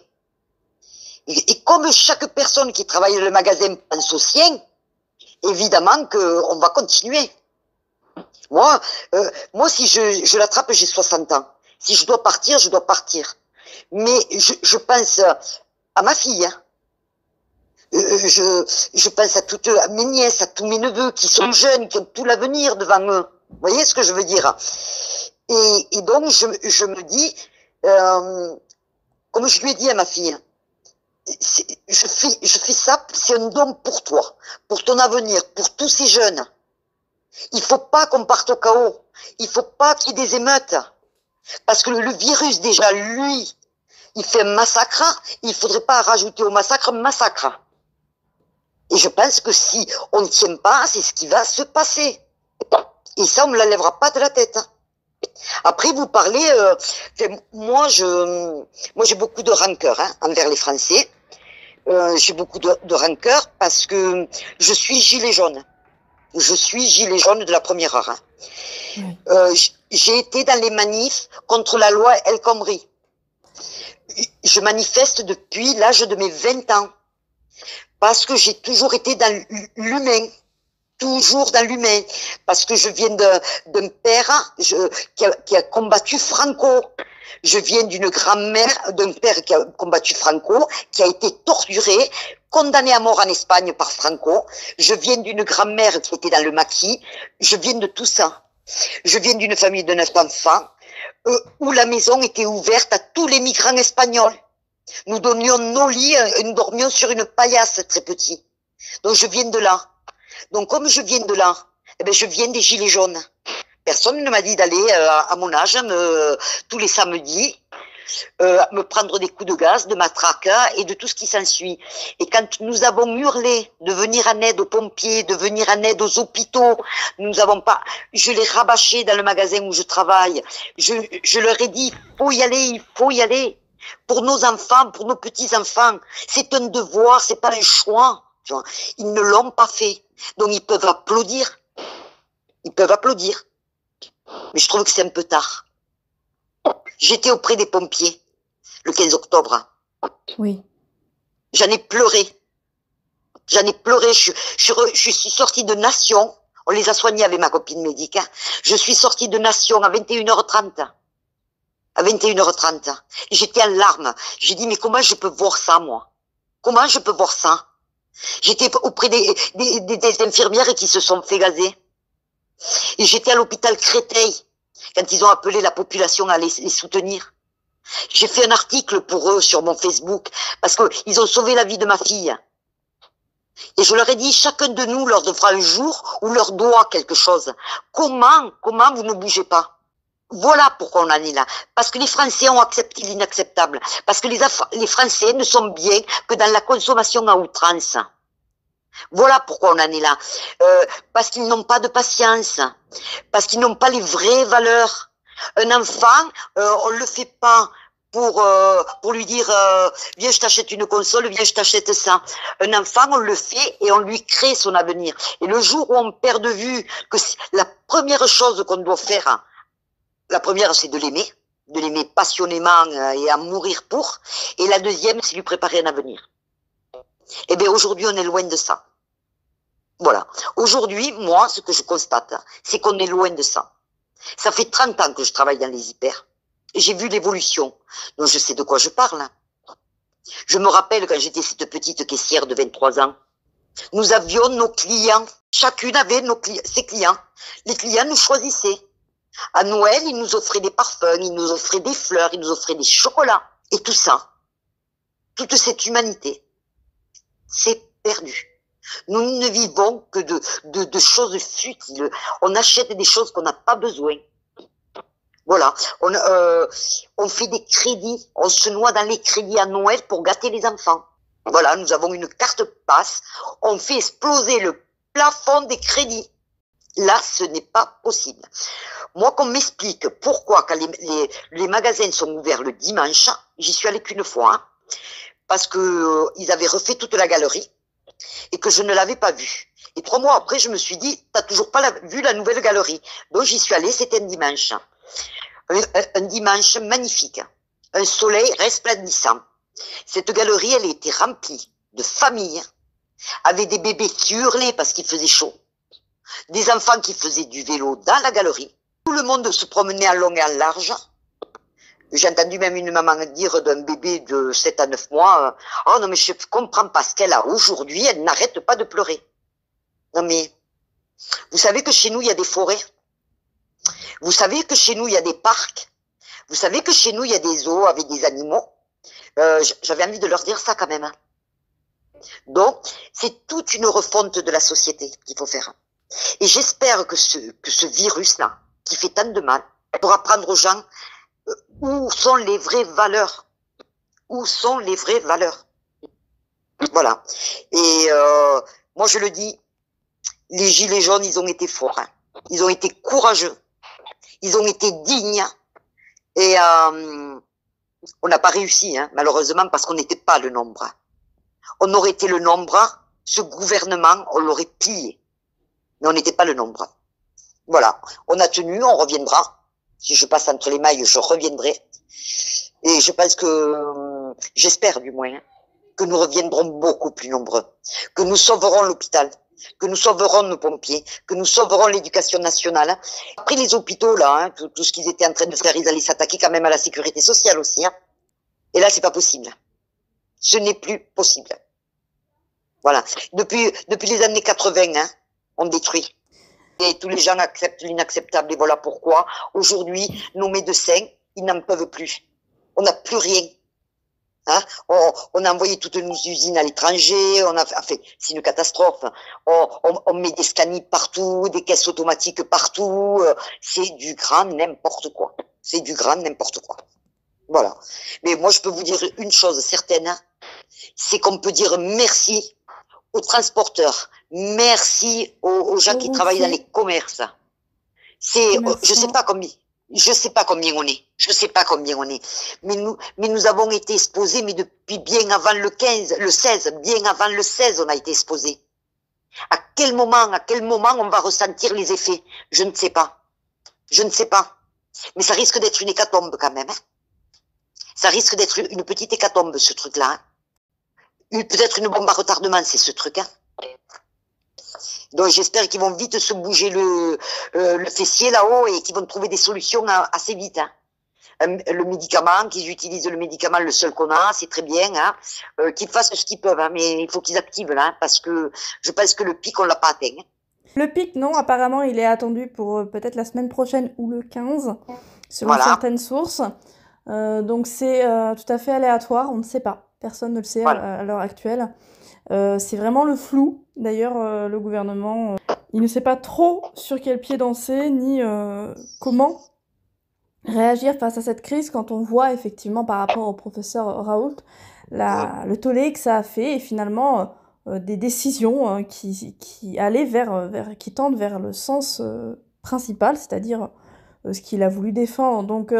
Et comme chaque personne qui travaille dans le magasin pense au sien, évidemment qu'on va continuer. Moi si je l'attrape, j'ai 60 ans. Si je dois partir, je dois partir. Mais je pense à ma fille. Hein. Je pense à mes nièces, à tous mes neveux qui sont jeunes, qui ont tout l'avenir devant eux. Vous voyez ce que je veux dire? Et donc, je me dis, comme je lui ai dit à ma fille, je fais ça, c'est un don pour toi, pour ton avenir, pour tous ces jeunes. Il faut pas qu'on parte au chaos. Il faut pas qu'il y ait des émeutes. Parce que le virus, déjà, lui, il fait un massacre. Il faudrait pas rajouter au massacre un massacre. Et je pense que si on ne tient pas, c'est ce qui va se passer. Et ça, on ne l'enlèvera pas de la tête. Après, vous parlez... moi, j'ai beaucoup de rancœur envers les Français. J'ai beaucoup de rancœur parce que je suis gilet jaune. Je suis gilet jaune de la première heure. J'ai été dans les manifs contre la loi El Khomri. Je manifeste depuis l'âge de mes 20 ans. Parce que j'ai toujours été dans l'humain. Toujours dans l'humain. Parce que je viens d'un père qui a combattu Franco. Je viens d'une grand-mère, d'un père qui a combattu Franco, qui a été torturé, condamné à mort en Espagne par Franco. Je viens d'une grand-mère qui était dans le maquis. Je viens de tout ça. Je viens d'une famille de 9 enfants, où la maison était ouverte à tous les migrants espagnols. Nous donnions nos lits, nous dormions sur une paillasse très petit. Donc je viens de là. Donc comme je viens de là, eh ben je viens des gilets jaunes. Personne ne m'a dit d'aller à mon âge tous les samedis me prendre des coups de gaz, de matraque et de tout ce qui s'ensuit. Et quand nous avons hurlé de venir en aide aux pompiers, de venir en aide aux hôpitaux, nous n'avons pas. Je les rabâchais dans le magasin où je travaille. Je leur ai dit il faut y aller. Pour nos enfants, pour nos petits-enfants. C'est un devoir, c'est pas un choix. Ils ne l'ont pas fait. Donc ils peuvent applaudir. Ils peuvent applaudir. Mais je trouve que c'est un peu tard. J'étais auprès des pompiers le 15 octobre. Oui. J'en ai pleuré. Je suis sortie de Nation. On les a soignés avec ma copine médic. Je suis sortie de Nation à 21h30. À 21h30. J'étais en larmes. J'ai dit, mais comment je peux voir ça, moi? Comment je peux voir ça? J'étais auprès des infirmières qui se sont fait gazer. Et j'étais à l'hôpital Créteil, quand ils ont appelé la population à les soutenir. J'ai fait un article pour eux sur mon Facebook, parce que ils ont sauvé la vie de ma fille. Et je leur ai dit, chacun de nous leur devra un jour où leur doit quelque chose. Comment vous ne bougez pas? Voilà pourquoi on en est là. Parce que les Français ont accepté l'inacceptable. Parce que les Français ne sont bien que dans la consommation à outrance. Voilà pourquoi on en est là. Parce qu'ils n'ont pas de patience. Parce qu'ils n'ont pas les vraies valeurs. Un enfant, on le fait pas pour lui dire viens je t'achète une console, viens je t'achète ça. Un enfant, on le fait et on lui crée son avenir. Et le jour où on perd de vue que la première chose qu'on doit faire, la première c'est de l'aimer passionnément et à mourir pour. Et la deuxième c'est lui préparer un avenir. Eh bien aujourd'hui on est loin de ça. Voilà. Aujourd'hui, moi, ce que je constate, c'est qu'on est loin de ça. Ça fait 30 ans que je travaille dans les hyper. J'ai vu l'évolution. Donc je sais de quoi je parle. Je me rappelle quand j'étais cette petite caissière de 23 ans. Nous avions nos clients. Chacune avait ses clients. Les clients nous choisissaient. À Noël, ils nous offraient des parfums, ils nous offraient des fleurs, ils nous offraient des chocolats. Et tout ça, toute cette humanité, c'est perdu. Nous ne vivons que de choses futiles. On achète des choses qu'on n'a pas besoin. Voilà. On fait des crédits. On se noie dans les crédits à Noël pour gâter les enfants. Voilà. Nous avons une carte passe. On fait exploser le plafond des crédits. Là, ce n'est pas possible. Moi, qu'on m'explique pourquoi quand les magasins sont ouverts le dimanche, j'y suis allée qu'une fois, hein, parce que ils avaient refait toute la galerie. Et que je ne l'avais pas vue. Et 3 mois après, je me suis dit, t'as toujours pas vu la nouvelle galerie. Donc j'y suis allée, c'était un dimanche. Un dimanche magnifique. Un soleil resplendissant. Cette galerie, elle était remplie de familles, avec des bébés qui hurlaient parce qu'il faisait chaud. Des enfants qui faisaient du vélo dans la galerie. Tout le monde se promenait en long et en large. J'ai entendu même une maman dire d'un bébé de 7 à 9 mois, oh non mais je comprends pas ce qu'elle a aujourd'hui, elle n'arrête pas de pleurer. Non mais, vous savez que chez nous il y a des forêts. Vous savez que chez nous il y a des parcs. Vous savez que chez nous il y a des zoos avec des animaux. J'avais envie de leur dire ça quand même. Hein. Donc, c'est toute une refonte de la société qu'il faut faire. Et j'espère que ce virus-là, qui fait tant de mal, pourra apprendre aux gens où sont les vraies valeurs. Où sont les vraies valeurs? Voilà. Et moi, je le dis, les gilets jaunes, ils ont été forts. Hein. Ils ont été courageux. Ils ont été dignes. Et on n'a pas réussi, hein, malheureusement, parce qu'on n'était pas le nombre. On aurait été le nombre, ce gouvernement, on l'aurait plié. Mais on n'était pas le nombre. Voilà. On a tenu, on reviendra. Si je passe entre les mailles, je reviendrai. Et je pense que, j'espère du moins, que nous reviendrons beaucoup plus nombreux. Que nous sauverons l'hôpital. Que nous sauverons nos pompiers. Que nous sauverons l'éducation nationale. Après les hôpitaux, là, hein, tout ce qu'ils étaient en train de faire, ils allaient s'attaquer quand même à la sécurité sociale aussi. Hein. Et là, c'est pas possible. Ce n'est plus possible. Voilà. Depuis les années 80, hein, on détruit. Et tous les gens acceptent l'inacceptable. Et voilà pourquoi, aujourd'hui, nos médecins, ils n'en peuvent plus. On n'a plus rien. Hein? On a envoyé toutes nos usines à l'étranger. Enfin, c'est une catastrophe. On met des scanners partout, des caisses automatiques partout. C'est du grand n'importe quoi. C'est du grand n'importe quoi. Voilà. Mais moi, je peux vous dire une chose certaine. C'est qu'on peut dire merci aux transporteurs. Merci aux gens qui travaillent dans les commerces. Je sais pas combien on est. Mais nous avons été exposés, mais depuis bien avant le 16, bien avant le 16, on a été exposés. À quel moment on va ressentir les effets? Je ne sais pas. Mais ça risque d'être une hécatombe quand même. Hein. Ça risque d'être une petite hécatombe, ce truc-là. Hein. Peut-être une bombe à retardement, c'est ce truc. Hein. Donc j'espère qu'ils vont vite se bouger le fessier là-haut et qu'ils vont trouver des solutions assez vite. Hein. Le médicament, qu'ils utilisent le médicament, le seul qu'on a, c'est très bien. Hein. Qu'ils fassent ce qu'ils peuvent, hein, mais il faut qu'ils activent là, hein, parce que je pense que le pic, on l'a pas atteint. Hein. Le pic, non, apparemment, il est attendu pour peut-être la semaine prochaine ou le 15, selon certaines sources. Donc c'est tout à fait aléatoire, on ne sait pas. Personne ne le sait Voilà. à l'heure actuelle. C'est vraiment le flou. D'ailleurs, le gouvernement, il ne sait pas trop sur quel pied danser, ni comment réagir face à cette crise quand on voit effectivement par rapport au professeur Raoult le tollé que ça a fait et finalement des décisions qui allaient qui tendent vers le sens principal, c'est-à-dire ce qu'il a voulu défendre. Donc,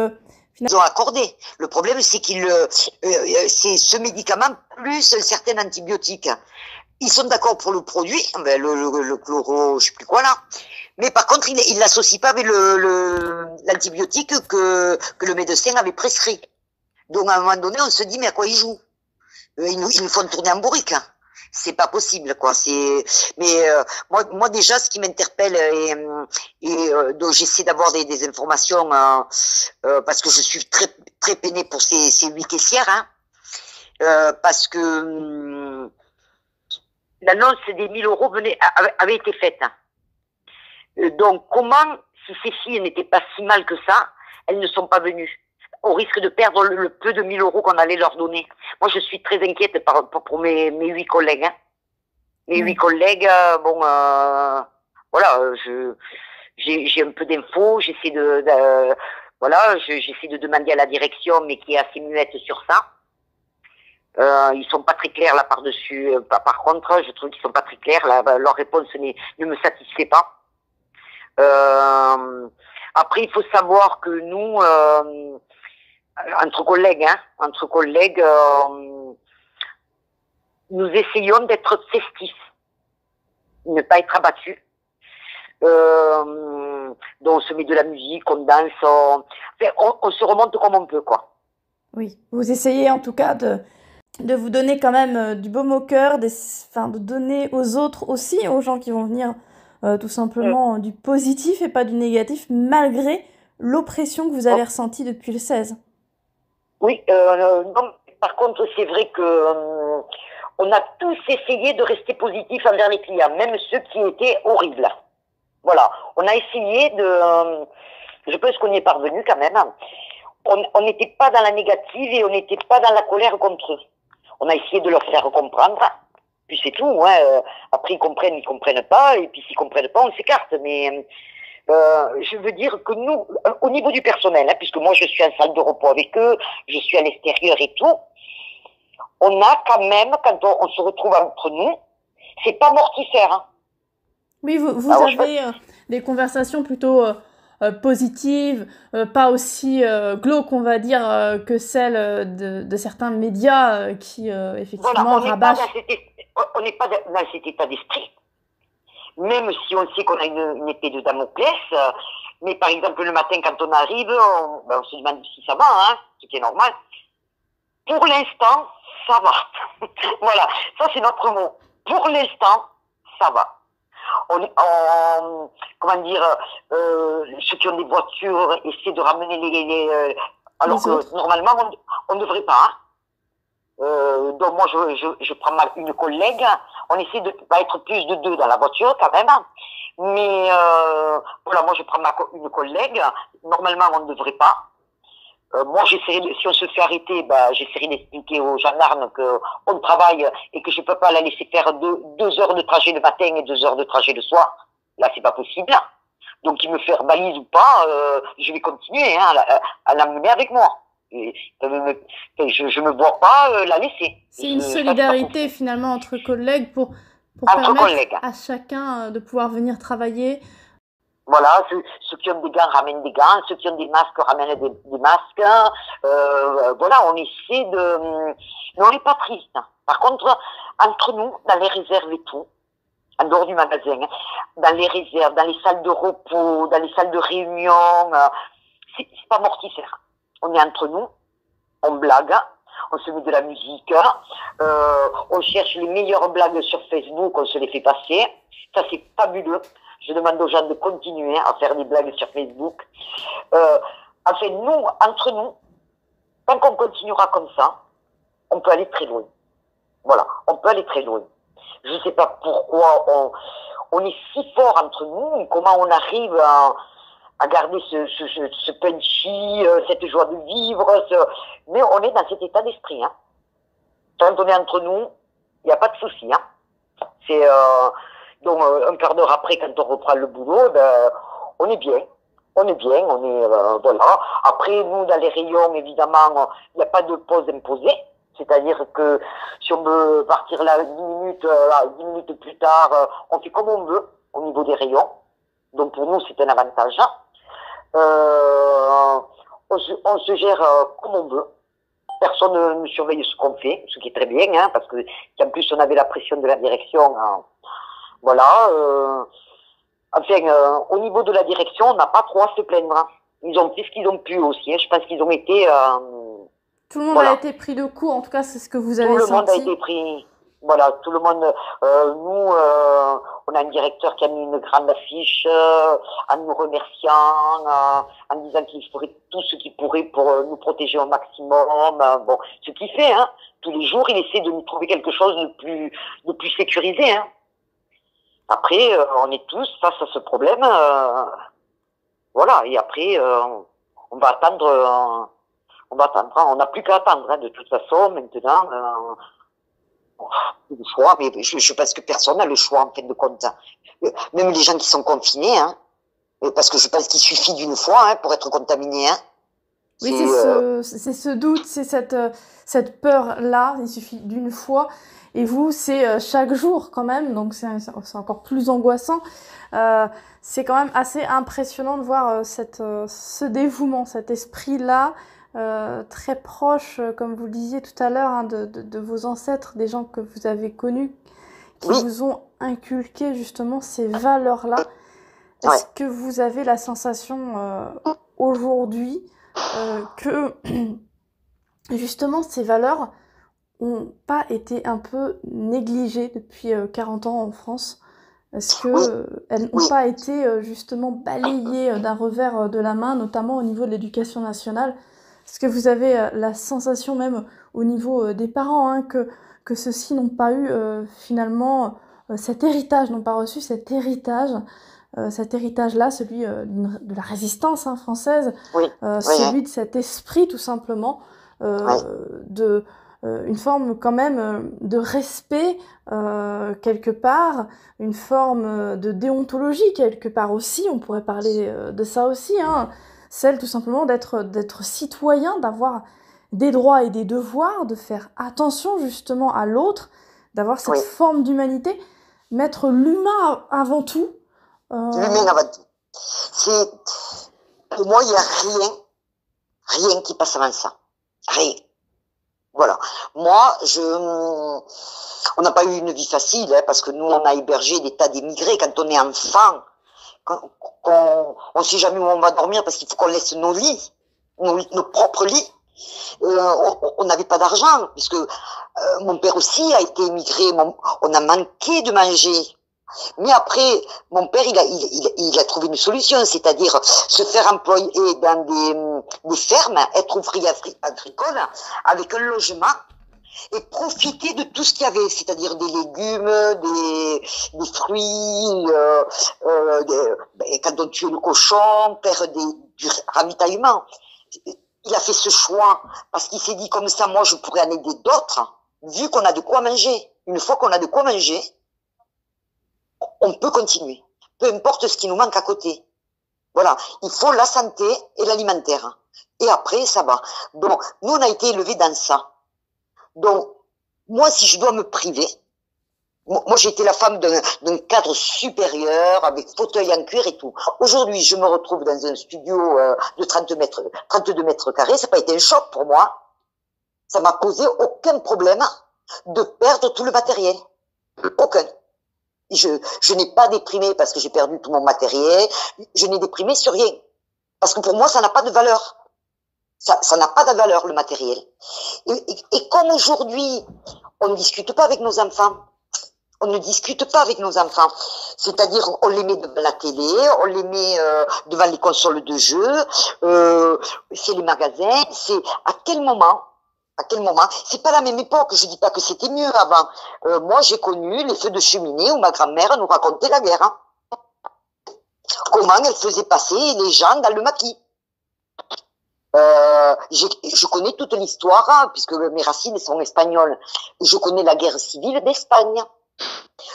ils ont accordé. Le problème, c'est c'est ce médicament plus un certain antibiotique. Ils sont d'accord pour le produit, ben le chloro, je sais plus quoi là. Mais par contre, il l'associe pas avec l'antibiotique que le médecin avait prescrit. Donc à un moment donné, on se dit mais à quoi ils jouent? Ils nous font tourner en bourrique. C'est pas possible quoi. Mais moi déjà, ce qui m'interpelle donc j'essaie d'avoir des informations parce que je suis très très peinée pour ces 8 caissières, hein, parce que l'annonce des 1000 euros avait été faite. Donc, comment, si ces filles n'étaient pas si mal que ça, elles ne sont pas venues, au risque de perdre le peu de 1000 euros qu'on allait leur donner? Moi, je suis très inquiète pour mes 8 collègues. Hein. Mes 8 collègues, voilà, j'ai un peu d'infos, j'essaie j'essaie de demander à la direction, mais qui est assez muette sur ça. Ils sont pas très clairs là par-dessus. Par contre, je trouve qu'ils sont pas très clairs. Leur réponse ne me satisfait pas. Après, il faut savoir que nous, entre collègues, nous essayons d'être festifs, ne pas être abattus. Donc on se met de la musique, on danse, on se remonte comme on peut, quoi. Oui, vous essayez en tout cas de vous donner quand même du baume au cœur, de donner aux autres aussi, aux gens qui vont venir, tout simplement du positif et pas du négatif, malgré l'oppression que vous avez ressentie depuis le 16. Oui, non, par contre, c'est vrai que on a tous essayé de rester positifs envers les clients, même ceux qui étaient horribles. Voilà, on a essayé je pense qu'on y est parvenu quand même. On n'était pas dans la négative et on n'était pas dans la colère contre eux. On a essayé de leur faire comprendre, puis c'est tout. Hein. Après, ils comprennent pas, et puis s'ils comprennent pas, on s'écarte. Mais je veux dire que nous, au niveau du personnel, hein, puisque moi je suis en salle de repos avec eux, je suis à l'extérieur et tout, on a quand même, quand on se retrouve entre nous, c'est pas mortifère. Hein. Oui, vous avez des conversations plutôt positives, pas aussi glauques, on va dire, que celles de certains médias qui, effectivement, rabâchent. On n'est pas dans cet état d'esprit. Même si on sait qu'on a une épée de Damoclès, mais par exemple, le matin, quand on arrive, on se demande si ça va, hein, ce qui est normal. Pour l'instant, ça va. Voilà, ça c'est notre mot. Pour l'instant, ça va. Comment dire, ceux qui ont des voitures essaient de ramener alors que normalement on ne devrait pas. Hein. Donc moi je prends une collègue, on essaie de pas être plus de 2 dans la voiture quand même, mais voilà, moi je prends une collègue, normalement on ne devrait pas. Moi, si on se fait arrêter, j'essaierai d'expliquer aux gendarmes qu'on travaille et que je peux pas la laisser faire 2 heures de trajet le matin et 2 heures de trajet le soir. Là, c'est pas possible. Donc, qu'il me fait balise ou pas, je vais continuer à l'emmener avec moi. Et, je me vois pas la laisser. C'est une solidarité finalement entre collègues pour permettre à chacun de pouvoir venir travailler. Voilà, ceux qui ont des gants ramènent des gants, ceux qui ont des masques ramènent des masques. Voilà, on essaie de... Mais on n'est pas triste. Par contre, entre nous, dans les réserves et tout, en dehors du magasin, dans les réserves, dans les salles de repos, dans les salles de réunion, c'est pas mortifère. On est entre nous, on blague, on se met de la musique, on cherche les meilleures blagues sur Facebook, on se les fait passer. Ça, c'est fabuleux. Je demande aux gens de continuer à faire des blagues sur Facebook. Enfin, nous, entre nous, tant qu'on continuera comme ça, on peut aller très loin. Voilà, on peut aller très loin. Je ne sais pas pourquoi on est si fort entre nous, comment on arrive à garder ce punchy, cette joie de vivre, mais on est dans cet état d'esprit. Hein. Quand on est entre nous, il n'y a pas de souci. Hein. C'est donc un quart d'heure après, quand on reprend le boulot, ben, on est bien. On est bien, on est voilà. Après, nous, dans les rayons, évidemment, il n'y a pas de pause imposée. C'est-à-dire que si on veut partir là 10 minutes plus tard, on fait comme on veut au niveau des rayons. Donc pour nous, c'est un avantage. On se gère comme on veut. Personne ne surveille ce qu'on fait, ce qui est très bien, hein, parce que en plus on avait la pression de la direction. Voilà. Au niveau de la direction, on n'a pas trop à se plaindre. Ils ont fait ce qu'ils ont pu aussi. Hein. Je pense qu'ils ont été... tout le monde a été pris de court, en tout cas, c'est ce que vous avez senti. Tout le monde a été pris... Voilà, tout le monde... nous, on a un directeur qui a mis une grande affiche en nous remerciant, en disant qu'il ferait tout ce qu'il pourrait pour nous protéger au maximum. Bon, ce qu'il fait, hein. Tous les jours, il essaie de nous trouver quelque chose de plus sécurisé, hein. Après, on est tous face à ce problème. Voilà, et après, on va attendre. On va attendre. On n'a plus qu'à attendre. Hein, de toute façon, maintenant, le choix. Mais je pense que personne n'a le choix en fin de compte. Même les gens qui sont confinés, hein, parce que je pense qu'il suffit d'une fois hein, pour être contaminé. Hein. Oui, c'est ce doute, c'est cette peur-là. Il suffit d'une fois. Et vous, c'est chaque jour quand même, donc c'est encore plus angoissant. C'est quand même assez impressionnant de voir ce dévouement, cet esprit-là, très proche, comme vous le disiez tout à l'heure, hein, de vos ancêtres, des gens que vous avez connus, qui vous ont inculqué justement ces valeurs-là. Est-ce que vous avez la sensation aujourd'hui que justement ces valeurs ont pas été un peu négligées depuis 40 ans en France? Est-ce que elles n'ont pas été justement balayées d'un revers de la main, notamment au niveau de l'éducation nationale? Est-ce que vous avez la sensation même au niveau des parents hein, que ceux-ci n'ont pas eu finalement cet héritage, n'ont pas reçu cet héritage-là, celui de la résistance hein, française, celui de cet esprit tout simplement, une forme quand même de respect quelque part, une forme de déontologie quelque part aussi, on pourrait parler de ça aussi, hein, celle tout simplement d'être citoyen, d'avoir des droits et des devoirs, de faire attention justement à l'autre, d'avoir cette forme d'humanité, mettre l'humain avant tout. L'humain avant tout. Pour moi, il n'y a rien qui passe avant ça. Rien. Voilà. Moi, on n'a pas eu une vie facile, hein, parce que nous, on a hébergé des tas d'émigrés. Quand on est enfant, on sait jamais où on va dormir parce qu'il faut qu'on laisse nos lits, nos propres lits. On n'avait pas d'argent, puisque mon père aussi a été émigré. On a manqué de manger. Mais après, mon père, il a trouvé une solution, c'est-à-dire se faire employer dans des fermes, être ouvrier agricole, avec un logement, et profiter de tout ce qu'il y avait, c'est-à-dire des légumes, des fruits, quand on tue le cochon, faire du ravitaillement. Il a fait ce choix, parce qu'il s'est dit comme ça, moi je pourrais en aider d'autres, vu qu'on a de quoi manger. Une fois qu'on a de quoi manger, on peut continuer, peu importe ce qui nous manque à côté. Voilà, il faut la santé et l'alimentaire. Et après, ça va. Donc, nous, on a été élevés dans ça. Donc, moi, si je dois me priver, moi, j'ai été la femme d'un cadre supérieur, avec fauteuil en cuir et tout. Aujourd'hui, je me retrouve dans un studio de 32 mètres carrés. Ça n'a pas été un choc pour moi. Ça m'a causé aucun problème de perdre tout le matériel. Aucun. Je n'ai pas déprimé parce que j'ai perdu tout mon matériel. Je n'ai déprimé sur rien. Parce que pour moi, ça n'a pas de valeur. Ça n'a pas de valeur, le matériel. Et comme aujourd'hui, on ne discute pas avec nos enfants. On ne discute pas avec nos enfants. C'est-à-dire, on les met devant la télé, on les met devant les consoles de jeux, c'est les magasins. C'est à quel moment, c'est pas la même époque, je dis pas que c'était mieux avant. Moi, j'ai connu les feux de cheminée où ma grand-mère nous racontait la guerre. Hein. Comment elle faisait passer les gens dans le maquis. Je connais toute l'histoire, hein, puisque mes racines sont espagnoles. Je connais la guerre civile d'Espagne.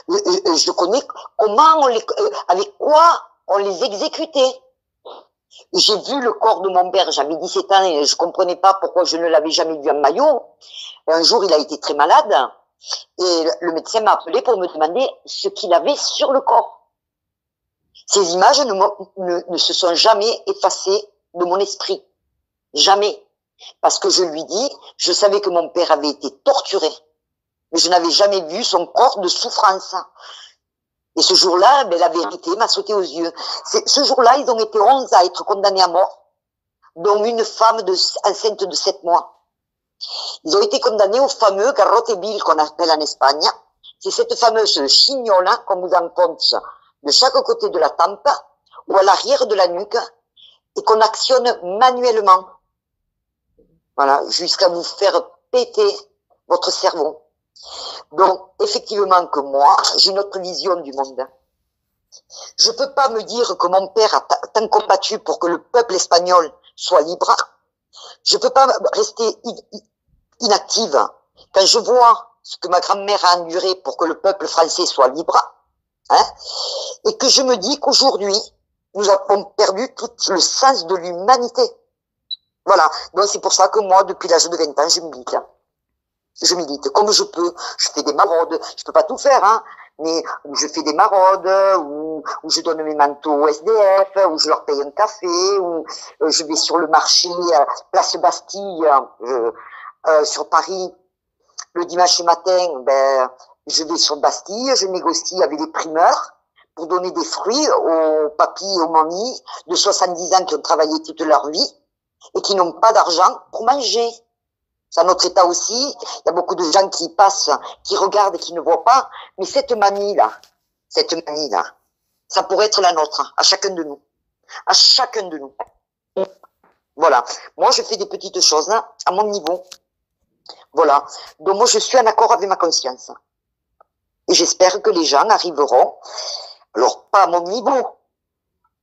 Je connais comment avec quoi on les exécutait. J'ai vu le corps de mon père, j'avais 17 ans et je comprenais pas pourquoi je ne l'avais jamais vu en maillot. Un jour, il a été très malade et le médecin m'a appelé pour me demander ce qu'il avait sur le corps. Ces images ne se sont jamais effacées de mon esprit. Jamais. Parce que je lui dis, je savais que mon père avait été torturé, mais je n'avais jamais vu son corps de souffrance. Et ce jour-là, la vérité m'a sauté aux yeux. Ce jour-là, ils ont été 11 à être condamnés à mort, dont une femme enceinte de 7 mois. Ils ont été condamnés au fameux garrote vil qu'on appelle en Espagne. C'est cette fameuse chignola qu'on vous enfonce de chaque côté de la tempe ou à l'arrière de la nuque et qu'on actionne manuellement. Voilà, jusqu'à vous faire péter votre cerveau. Donc, effectivement que moi, j'ai une autre vision du monde. Je peux pas me dire que mon père a tant combattu pour que le peuple espagnol soit libre. Je peux pas rester inactive quand je vois ce que ma grand-mère a enduré pour que le peuple français soit libre, hein, et que je me dis qu'aujourd'hui, nous avons perdu tout le sens de l'humanité. Voilà. Donc, c'est pour ça que moi, depuis l'âge de 20 ans, je milite. Je milite comme je peux. Je fais des maraudes. Je peux pas tout faire, hein. Mais je fais des maraudes, ou je donne mes manteaux au SDF, ou je leur paye un café, ou je vais sur le marché, place Bastille, sur Paris. Le dimanche matin, je vais sur Bastille, je négocie avec les primeurs pour donner des fruits aux papis et aux mamies de 70 ans qui ont travaillé toute leur vie et qui n'ont pas d'argent pour manger. C'est notre état aussi. Il y a beaucoup de gens qui passent, qui regardent et qui ne voient pas. Mais cette manie-là, ça pourrait être la nôtre, à chacun de nous. À chacun de nous. Voilà. Moi, je fais des petites choses, hein, à mon niveau. Voilà. Donc, moi, je suis en accord avec ma conscience. Et j'espère que les gens arriveront, alors pas à mon niveau,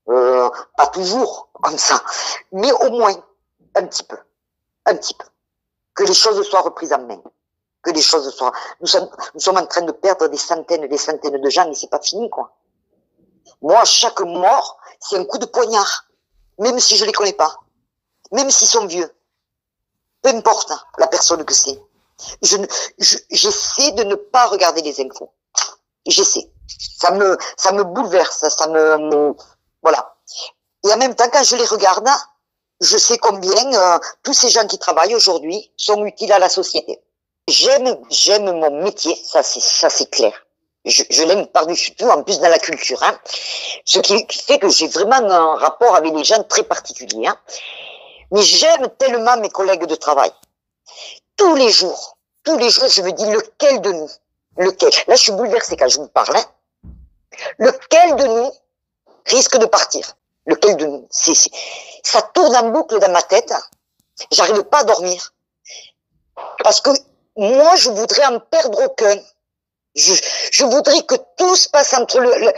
pas toujours comme ça, mais au moins un petit peu. Que les choses soient reprises en main. Que les choses soient... Nous sommes en train de perdre des centaines de gens et c'est pas fini, quoi. Moi, chaque mort, c'est un coup de poignard. Même si je les connais pas. Même s'ils sont vieux. Peu importe la personne que c'est. J'essaie de ne pas regarder les infos. J'essaie. Ça me bouleverse. Voilà. Et en même temps, quand je les regarde, je sais combien tous ces gens qui travaillent aujourd'hui sont utiles à la société. J'aime mon métier, ça c'est clair. Je l'aime par-dessus tout, en plus dans la culture. Hein. Ce qui fait que j'ai vraiment un rapport avec les gens très particulier. Hein. Mais j'aime tellement mes collègues de travail. Tous les jours, je me dis lequel de nous, lequel. Là, je suis bouleversée quand je vous parle. Hein. Lequel de nous risque de partir? Lequel de nous? Ça tourne en boucle dans ma tête. J'arrive pas à dormir. Parce que moi, je voudrais en perdre aucun. Je voudrais que tout se passe entre les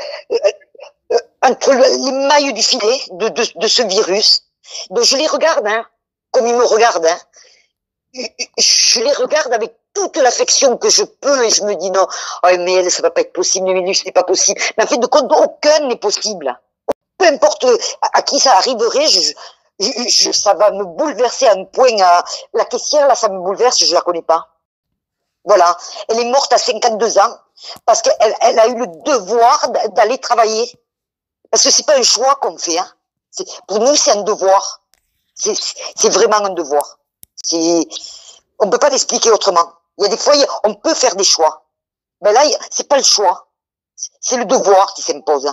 mailles du filet de ce virus. Donc je les regarde, hein, comme ils me regardent. Hein. Je les regarde avec toute l'affection que je peux et je me dis non, oh, mais ça va pas être possible, mais c'est pas possible. Mais en fait, de compte, aucun n'est possible. Peu importe à qui ça arriverait, ça va me bouleverser à un point. La caissière, là, ça me bouleverse, je la connais pas. Voilà. Elle est morte à 52 ans parce qu'elle a eu le devoir d'aller travailler. Parce que c'est pas un choix qu'on fait. Hein. Pour nous, c'est un devoir. C'est vraiment un devoir. On peut pas l'expliquer autrement. Il y a des fois, on peut faire des choix. Mais là, c'est pas le choix. C'est le devoir qui s'impose.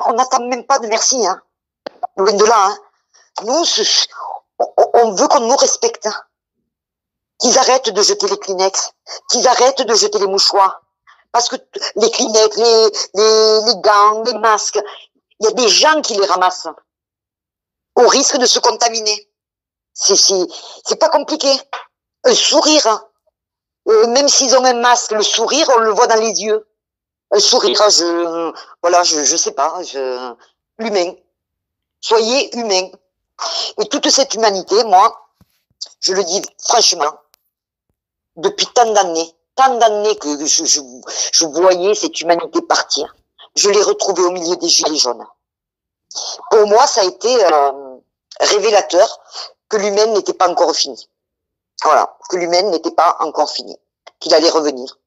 On n'attend même pas de merci. Hein. Loin de là. Hein. Nous, on veut qu'on nous respecte. Hein. Qu'ils arrêtent de jeter les Kleenex, qu'ils arrêtent de jeter les mouchoirs. Parce que les Kleenex, les gants, les masques, il y a des gens qui les ramassent. Au risque de se contaminer. C'est pas compliqué. Un sourire. Hein. Même s'ils ont un masque, le sourire, on le voit dans les yeux. Un sourire, je sais pas, l'humain. Soyez humain. Et toute cette humanité, moi, je le dis franchement, depuis tant d'années que je voyais cette humanité partir, je l'ai retrouvée au milieu des gilets jaunes. Pour moi, ça a été révélateur que l'humain n'était pas encore fini. Voilà, que l'humain n'était pas encore fini, qu'il allait revenir.